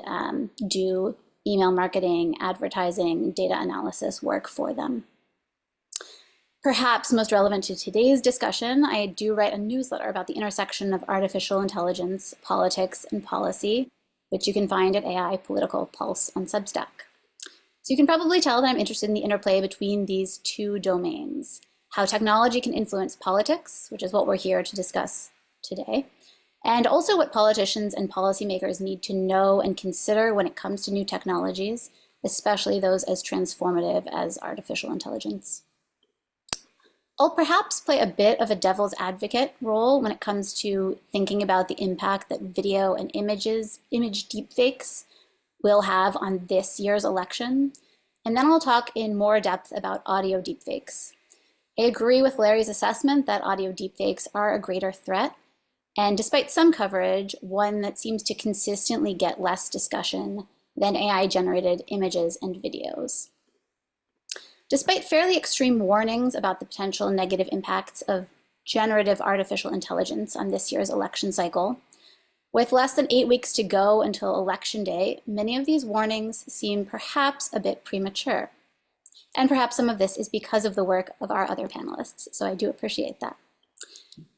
do email marketing, advertising, data analysis work for them. Perhaps most relevant to today's discussion, I do write a newsletter about the intersection of artificial intelligence, politics, and policy, which you can find at AI Political Pulse on Substack. So you can probably tell that I'm interested in the interplay between these two domains, how technology can influence politics, which is what we're here to discuss today, and also what politicians and policymakers need to know and consider when it comes to new technologies, especially those as transformative as artificial intelligence. I'll perhaps play a bit of a devil's advocate role when it comes to thinking about the impact that video and image deepfakes will have on this year's election. And then I'll talk in more depth about audio deepfakes. I agree with Larry's assessment that audio deepfakes are a greater threat. And despite some coverage, one that seems to consistently get less discussion than AI-generated images and videos. Despite fairly extreme warnings about the potential negative impacts of generative artificial intelligence on this year's election cycle, with less than 8 weeks to go until Election Day, many of these warnings seem perhaps a bit premature. And perhaps some of this is because of the work of our other panelists, so I do appreciate that.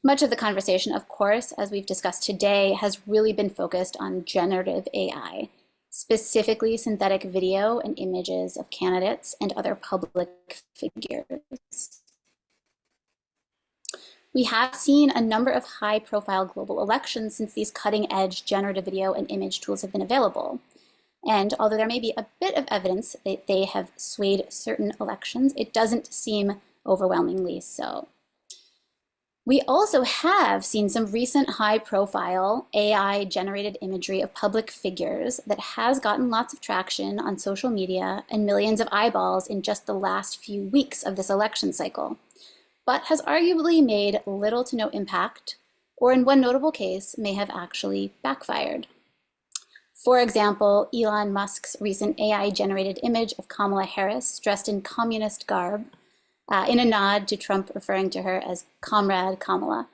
Much of the conversation, of course, as we've discussed today, has really been focused on generative AI, specifically synthetic video and images of candidates and other public figures. We have seen a number of high-profile global elections since these cutting-edge generative video and image tools have been available. And although there may be a bit of evidence that they have swayed certain elections, it doesn't seem overwhelmingly so. We also have seen some recent high-profile AI-generated imagery of public figures that has gotten lots of traction on social media and millions of eyeballs in just the last few weeks of this election cycle, but has arguably made little to no impact, or in one notable case, may have actually backfired. For example, Elon Musk's recent AI-generated image of Kamala Harris dressed in communist garb, in a nod to Trump referring to her as Comrade Kamala.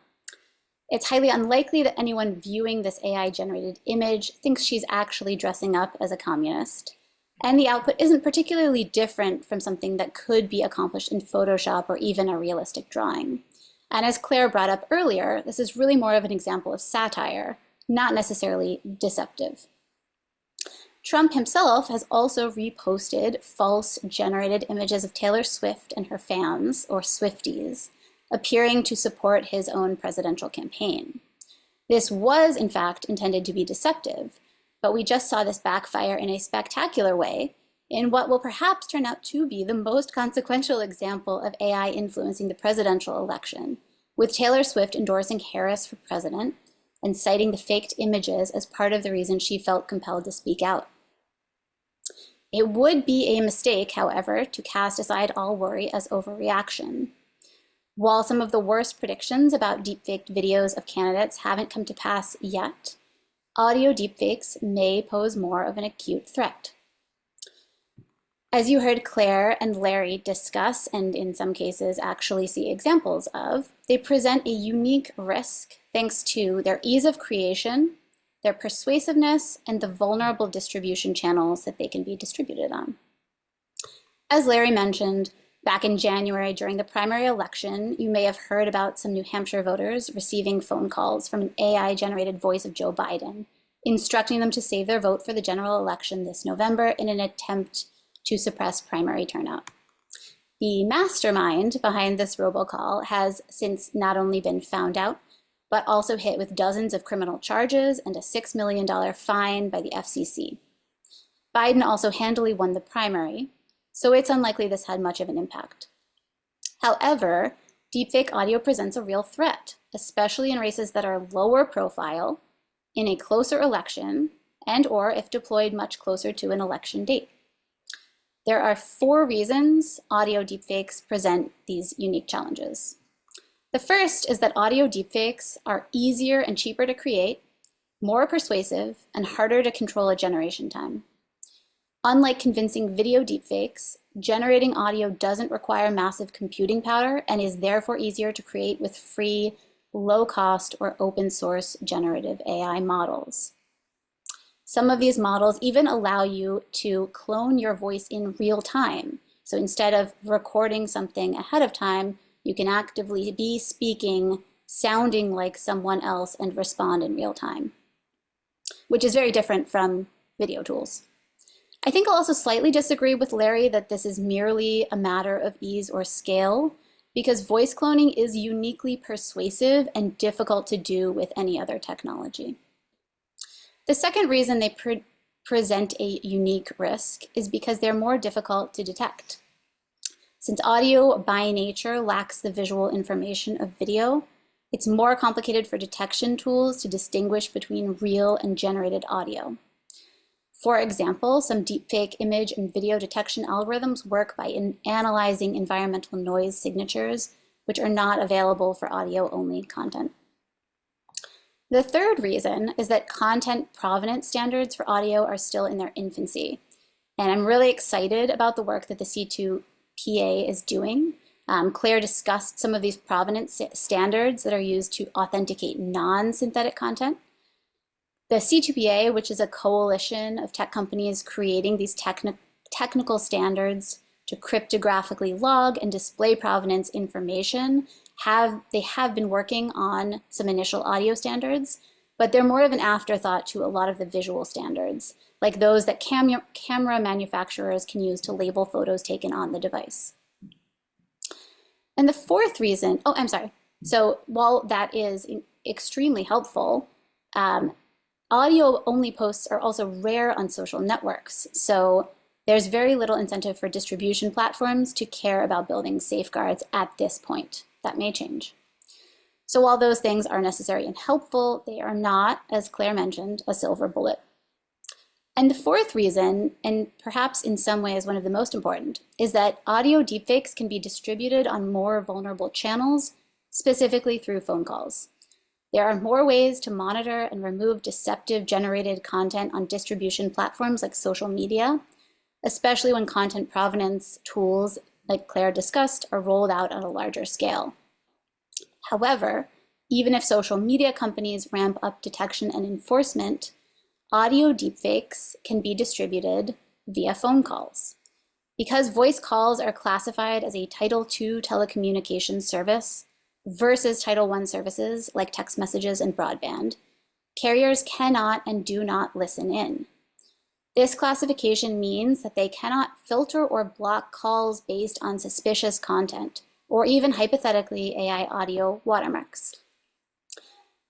It's highly unlikely that anyone viewing this AI-generated image thinks she's actually dressing up as a communist. And the output isn't particularly different from something that could be accomplished in Photoshop or even a realistic drawing. And as Claire brought up earlier, this is really more of an example of satire, not necessarily deceptive. Trump himself has also reposted false generated images of Taylor Swift and her fans, or Swifties, appearing to support his own presidential campaign. This was, in fact, intended to be deceptive, but we just saw this backfire in a spectacular way in what will perhaps turn out to be the most consequential example of AI influencing the presidential election, with Taylor Swift endorsing Harris for president and citing the faked images as part of the reason she felt compelled to speak out. It would be a mistake, however, to cast aside all worry as overreaction. While some of the worst predictions about deepfaked videos of candidates haven't come to pass yet, audio deepfakes may pose more of an acute threat. As you heard Claire and Larry discuss, and in some cases actually see examples of, they present a unique risk thanks to their ease of creation, their persuasiveness, and the vulnerable distribution channels that they can be distributed on. As Larry mentioned, back in January during the primary election, you may have heard about some New Hampshire voters receiving phone calls from an AI-generated voice of Joe Biden, instructing them to save their vote for the general election this November in an attempt to suppress primary turnout. The mastermind behind this robocall has since not only been found out, but also hit with dozens of criminal charges and a $6 million fine by the FCC. Biden also handily won the primary, so it's unlikely this had much of an impact. However, deepfake audio presents a real threat, especially in races that are lower profile, in a closer election, and/or if deployed much closer to an election date. There are 4 reasons audio deepfakes present these unique challenges. The first is that audio deepfakes are easier and cheaper to create, more persuasive, and harder to control at generation time. Unlike convincing video deepfakes, generating audio doesn't require massive computing power and is therefore easier to create with free, low-cost, or open-source generative AI models. Some of these models even allow you to clone your voice in real time. So instead of recording something ahead of time, you can actively be speaking, sounding like someone else, and respond in real time, which is very different from video tools. I think I'll also slightly disagree with Larry that this is merely a matter of ease or scale, because voice cloning is uniquely persuasive and difficult to do with any other technology. The second reason they present a unique risk is because they're more difficult to detect. Since audio by nature lacks the visual information of video, it's more complicated for detection tools to distinguish between real and generated audio. For example, some deepfake image and video detection algorithms work by analyzing environmental noise signatures, which are not available for audio-only content. The third reason is that content provenance standards for audio are still in their infancy. And I'm really excited about the work that the C2PA is doing. Claire discussed some of these provenance standards that are used to authenticate non-synthetic content. The C2PA, which is a coalition of tech companies creating these technical standards to cryptographically log and display provenance information, they have been working on some initial audio standards, but they're more of an afterthought to a lot of the visual standards, like those that camera manufacturers can use to label photos taken on the device. And the fourth reason, so while that is extremely helpful, audio-only posts are also rare on social networks, so there's very little incentive for distribution platforms to care about building safeguards at this point. That may change. So while those things are necessary and helpful, they are not, as Claire mentioned, a silver bullet. And the fourth reason, and perhaps in some ways one of the most important, is that audio deepfakes can be distributed on more vulnerable channels, specifically through phone calls. There are more ways to monitor and remove deceptive generated content on distribution platforms like social media, especially when content provenance tools, like Claire discussed, are rolled out on a larger scale. However, even if social media companies ramp up detection and enforcement, audio deepfakes can be distributed via phone calls. Because voice calls are classified as a Title II telecommunications service versus Title I services like text messages and broadband, carriers cannot and do not listen in. This classification means that they cannot filter or block calls based on suspicious content, or even hypothetically AI audio watermarks.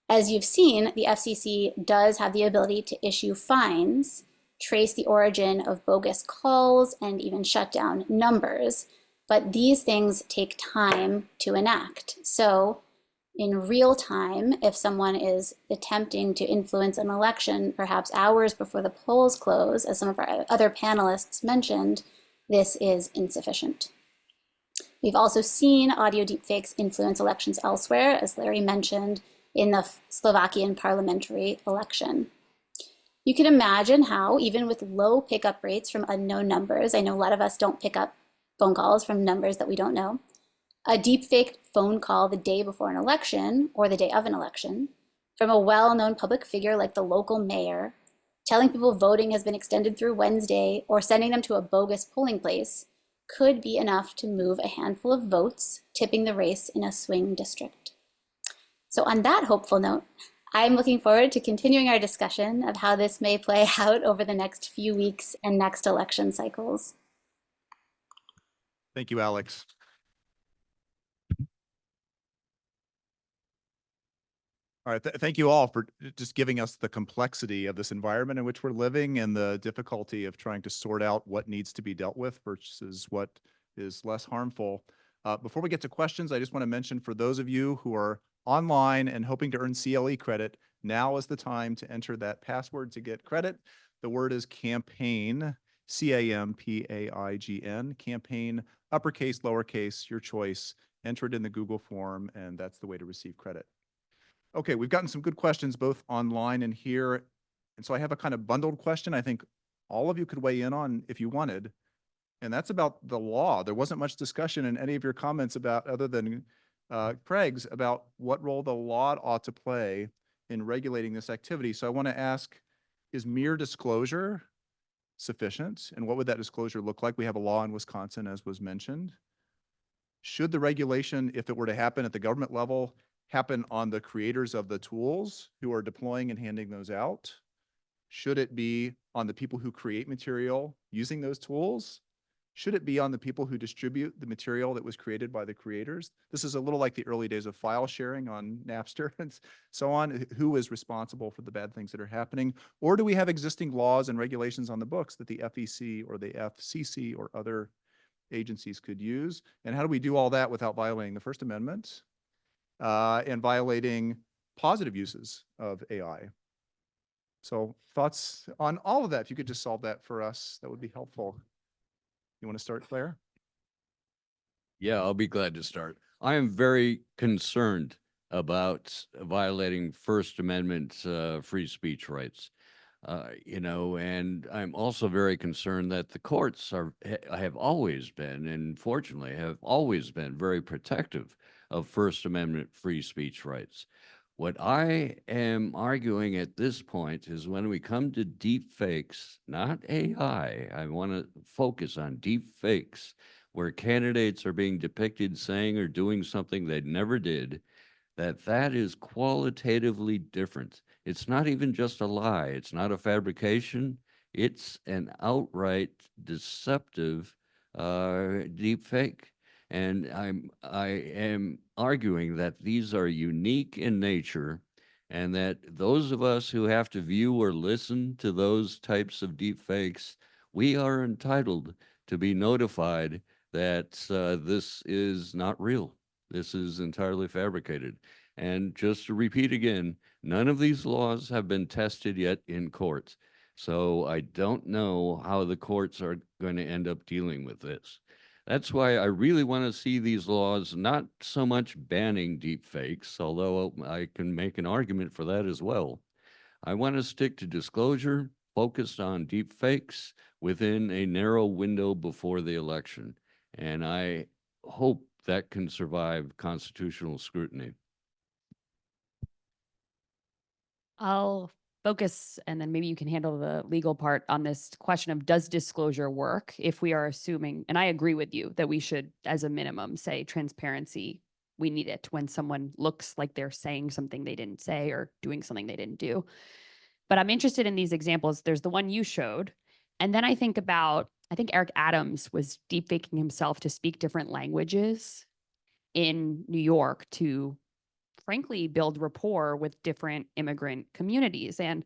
As you've seen, the FCC does have the ability to issue fines, trace the origin of bogus calls, and even shut down numbers, but these things take time to enact. So in real time, if someone is attempting to influence an election, perhaps hours before the polls close, as some of our other panelists mentioned, this is insufficient. We've also seen audio deepfakes influence elections elsewhere, as Larry mentioned, in the Slovakian parliamentary election. You can imagine how, even with low pickup rates from unknown numbers, I know a lot of us don't pick up phone calls from numbers that we don't know, a deepfake phone call the day before an election or the day of an election from a well-known public figure like the local mayor, telling people voting has been extended through Wednesday or sending them to a bogus polling place could be enough to move a handful of votes, tipping the race in a swing district. So on that hopeful note, I'm looking forward to continuing our discussion of how this may play out over the next few weeks and next election cycles. Thank you, Alex. All right, thank you all for just giving us the complexity of this environment in which we're living and the difficulty of trying to sort out what needs to be dealt with versus what is less harmful. Before we get to questions, I just want to mention for those of you who are online and hoping to earn CLE credit, now is the time to enter that password to get credit. The word is campaign, C-A-M-P-A-I-G-N, campaign, uppercase, lowercase, your choice. Enter it in the Google form, and that's the way to receive credit. Okay, we've gotten some good questions both online and here. And so I have a kind of bundled question I think all of you could weigh in on if you wanted. And that's about the law. There wasn't much discussion in any of your comments about, other than Craig's, about what role the law ought to play in regulating this activity. So I want to ask, is mere disclosure sufficient? And what would that disclosure look like? We have a law in Wisconsin, as was mentioned. Should the regulation, if it were to happen at the government level, happen on the creators of the tools who are deploying and handing those out? Should it be on the people who create material using those tools? Should it be on the people who distribute the material that was created by the creators? This is a little like the early days of file sharing on Napster and so on. Who is responsible for the bad things that are happening? Or do we have existing laws and regulations on the books that the FEC or the FCC or other agencies could use? And how do we do all that without violating the First Amendment and violating positive uses of AI? So thoughts on all of that? If you could just solve that for us, that would be helpful. You want to start, Claire? Yeah, I'll be glad to start. I am very concerned about violating First Amendment free speech rights. And I'm also very concerned that the courts have always been, and fortunately have always been, very protective of First Amendment free speech rights. What I am arguing at this point is when we come to deep fakes, not AI, I want to focus on deep fakes, where candidates are being depicted saying or doing something they never did, that is qualitatively different. It's not even just a lie. It's not a fabrication. It's an outright deceptive deep fake. And I am arguing that these are unique in nature, and that those of us who have to view or listen to those types of deep fakes, we are entitled to be notified that this is not real. This is entirely fabricated. And just to repeat again, none of these laws have been tested yet in courts. So I don't know how the courts are going to end up dealing with this. That's why I really want to see these laws not so much banning deep fakes, although I can make an argument for that as well. I want to stick to disclosure, focused on deep fakes within a narrow window before the election. And I hope that can survive constitutional scrutiny. I'll focus, and then maybe you can handle the legal part on this question of, does disclosure work if we are assuming, and I agree with you that we should, as a minimum, say transparency, we need it when someone looks like they're saying something they didn't say or doing something they didn't do. But I'm interested in these examples. There's the one you showed. And then I think Eric Adams was deepfaking himself to speak different languages in New York to frankly build rapport with different immigrant communities. And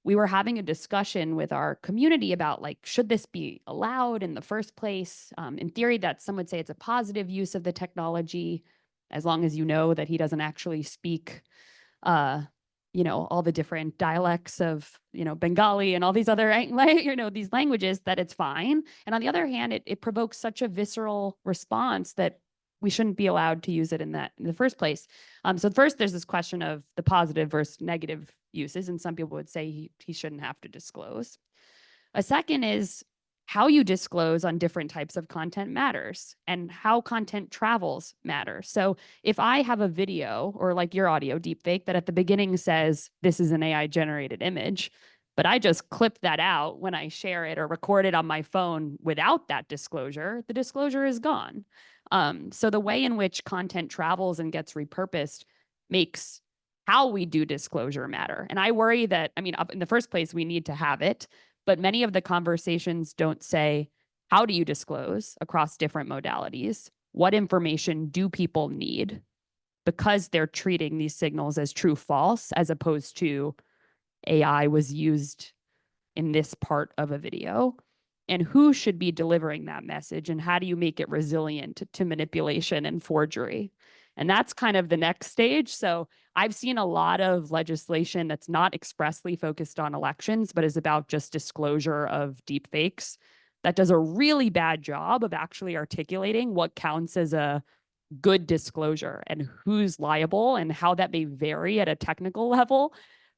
we were having a discussion with our community about, like, should this be allowed in the first place? In theory, that some would say it's a positive use of the technology, as long as you know that he doesn't actually speak all the different dialects of, Bengali and all these other, these languages, that it's fine. And on the other hand, it provokes such a visceral response that we shouldn't be allowed to use it in the first place. So first, there's this question of the positive versus negative uses, and some people would say he shouldn't have to disclose. A second is how you disclose on different types of content matters, and how content travels matters. So if I have a video, or like your audio deepfake, that at the beginning says this is an AI generated image, but I just clip that out when I share it or record it on my phone without that disclosure, the disclosure is gone. So the way in which content travels and gets repurposed makes how we do disclosure matter. And I worry that, in the first place, we need to have it, but many of the conversations don't say, how do you disclose across different modalities? What information do people need? Because they're treating these signals as true false, as opposed to AI was used in this part of a video. And who should be delivering that message? And how do you make it resilient to manipulation and forgery? And that's kind of the next stage. So I've seen a lot of legislation that's not expressly focused on elections, but is about just disclosure of deep fakes, that does a really bad job of actually articulating what counts as a good disclosure and who's liable, and how that may vary at a technical level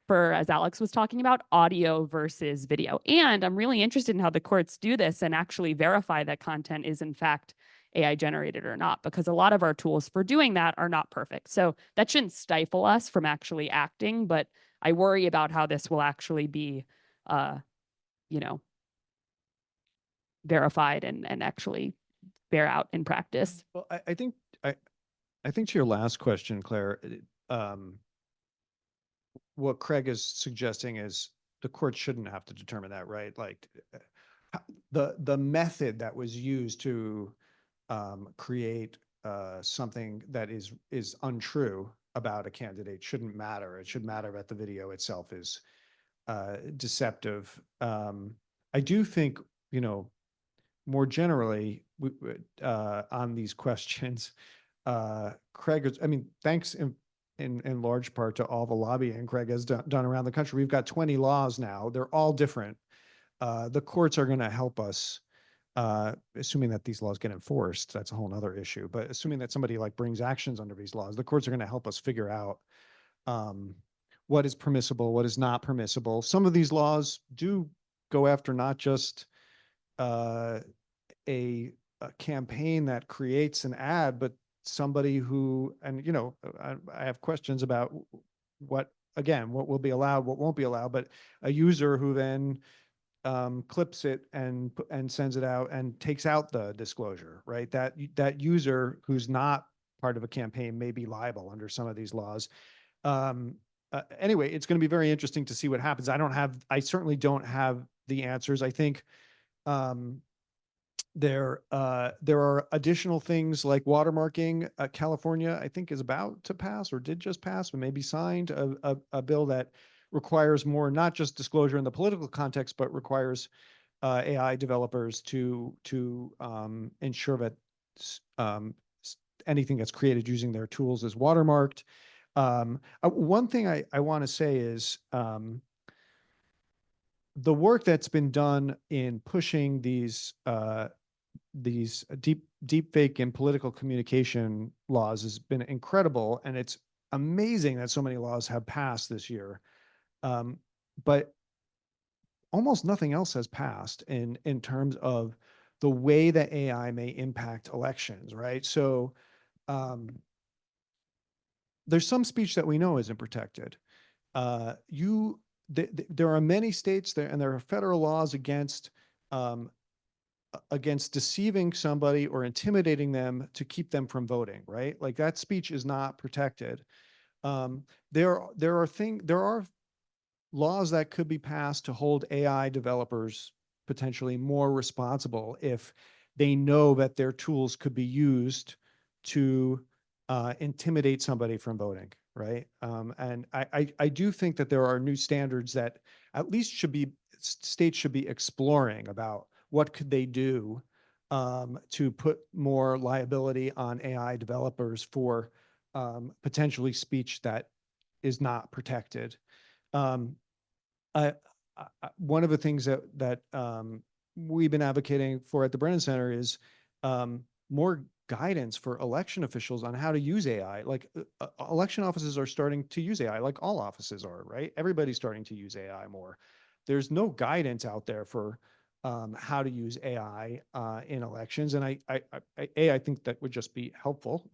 for, as Alex was talking about, audio versus video. And I'm really interested in how the courts do this and actually verify that content is in fact AI generated or not, because a lot of our tools for doing that are not perfect. So that shouldn't stifle us from actually acting, but I worry about how this will actually be, verified and actually bear out in practice. Well, I think to your last question, Claire, what Craig is suggesting is the court shouldn't have to determine that, right? Like the method that was used to create something that is untrue about a candidate shouldn't matter. It should matter that the video itself is deceptive. I do think, more generally on these questions, Craig, thanks in large part to all the lobbying Craig has done around the country. We've got 20 laws now. They're all different. The courts are going to help us, assuming that these laws get enforced. That's a whole other issue. But assuming that somebody brings actions under these laws, the courts are going to help us figure out what is permissible, what is not permissible. Some of these laws do go after not just a campaign that creates an ad, but somebody who, and I have questions about what will be allowed, what won't be allowed, but a user who then clips it and sends it out and takes out the disclosure, right? That user who's not part of a campaign may be liable under some of these laws. Anyway, it's going to be very interesting to see what happens. I certainly don't have the answers. I think there are additional things like watermarking. California, I think, is about to pass or did just pass, but maybe signed a bill that requires more, not just disclosure in the political context, but requires AI developers to ensure that anything that's created using their tools is watermarked. One thing I want to say is the work that's been done in pushing these deep fake and political communication laws has been incredible, and it's amazing that so many laws have passed this year. But almost nothing else has passed in terms of the way that AI may impact elections, right? So there's some speech that we know isn't protected. There are many states there, and there are federal laws against deceiving somebody or intimidating them to keep them from voting, right? Like that speech is not protected. There are laws that could be passed to hold AI developers potentially more responsible if they know that their tools could be used to intimidate somebody from voting, right? And I do think that there are new standards that at least states should be exploring about what could they do to put more liability on AI developers for potentially speech that is not protected. One of the things that we've been advocating for at the Brennan Center is more guidance for election officials on how to use AI. Like election offices are starting to use AI, like all offices are, right? Everybody's starting to use AI more. There's no guidance out there for how to use AI in elections, and I think that would just be helpful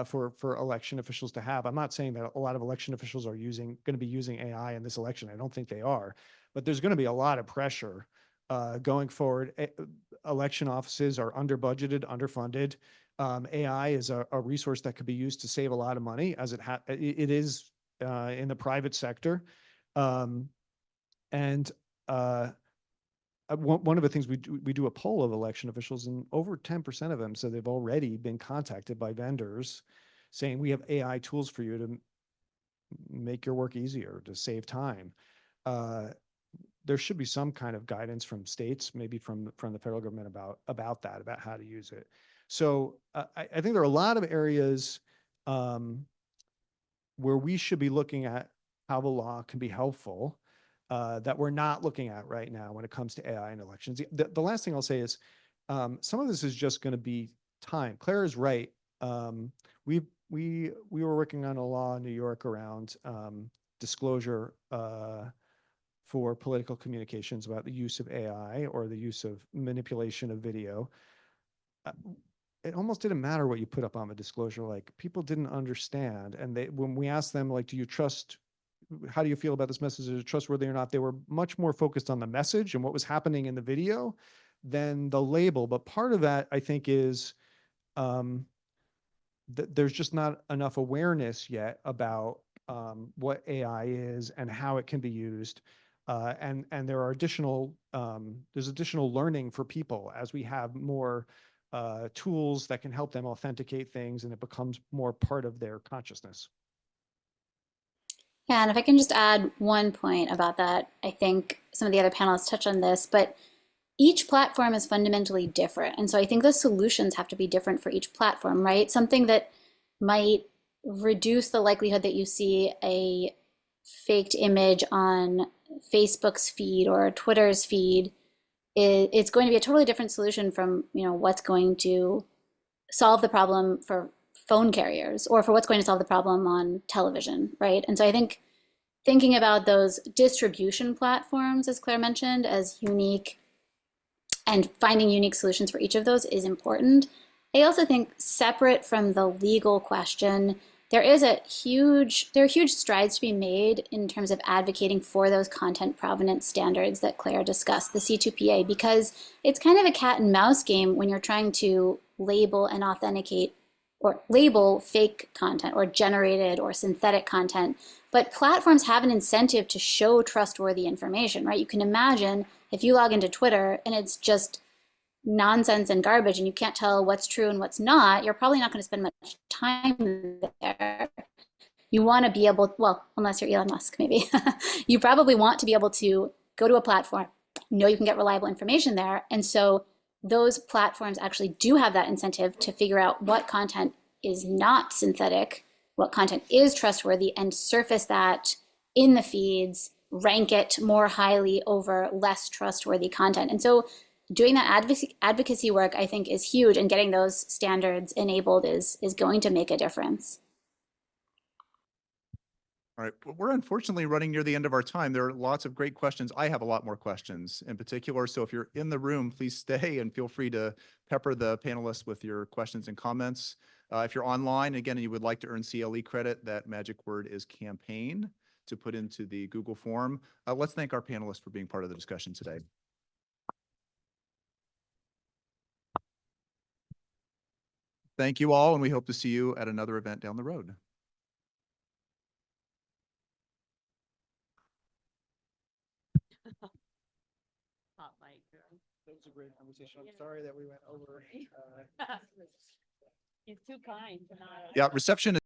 for election officials to have. I'm not saying that a lot of election officials are going to be using AI in this election. I don't think they are, but there's going to be a lot of pressure going forward. Election offices are under budgeted, underfunded. AI is a resource that could be used to save a lot of money, as it is in the private sector. One of the things we do a poll of election officials, and over 10% of them said they've already been contacted by vendors saying, we have AI tools for you to make your work easier, to save time. There should be some kind of guidance from states, maybe from the federal government about that, about how to use it. So I think there are a lot of areas where we should be looking at how the law can be helpful that we're not looking at right now when it comes to AI and elections. The last thing I'll say is some of this is just going to be time. Claire is right. We were working on a law in New York around disclosure for political communications about the use of AI or the use of manipulation of video. It almost didn't matter what you put up on the disclosure. Like, people didn't understand, and when we asked them, like, how do you feel about this message? Is it trustworthy or not? They were much more focused on the message and what was happening in the video than the label. But part of that, I think, is there's just not enough awareness yet about what AI is and how it can be used. And there are there's additional learning for people as we have more tools that can help them authenticate things, and it becomes more part of their consciousness. Yeah, and if I can just add one point about that, I think some of the other panelists touched on this, but each platform is fundamentally different. And so I think the solutions have to be different for each platform, right? Something that might reduce the likelihood that you see a faked image on Facebook's feed or Twitter's feed, it's going to be a totally different solution from, what's going to solve the problem for phone carriers or for what's going to solve the problem on television, right? And so I think thinking about those distribution platforms, as Claire mentioned, as unique and finding unique solutions for each of those is important. I also think, separate from the legal question, there are huge strides to be made in terms of advocating for those content provenance standards that Claire discussed, the C2PA, because it's kind of a cat and mouse game when you're trying to label and authenticate or label fake content or generated or synthetic content. But platforms have an incentive to show trustworthy information, right? You can imagine if you log into Twitter and it's just nonsense and garbage and you can't tell what's true and what's not, you're probably not going to spend much time there. You want to be able, well, unless you're Elon Musk, maybe, you probably want to be able to go to a platform, know you can get reliable information there. And so those platforms actually do have that incentive to figure out what content is not synthetic what content is trustworthy and surface that in the feeds, rank it more highly over less trustworthy content. And so doing that advocacy work, I think, is huge, and getting those standards enabled is going to make a difference. All right, we're unfortunately running near the end of our time. There are lots of great questions. I have a lot more questions in particular. So if you're in the room, please stay and feel free to pepper the panelists with your questions and comments. If you're online, again, and you would like to earn CLE credit, that magic word is campaign to put into the Google form. Let's thank our panelists for being part of the discussion today. Thank you all, and we hope to see you at another event down the road. That was a great conversation. I'm sorry that we went over. He's too kind to not. Yeah, reception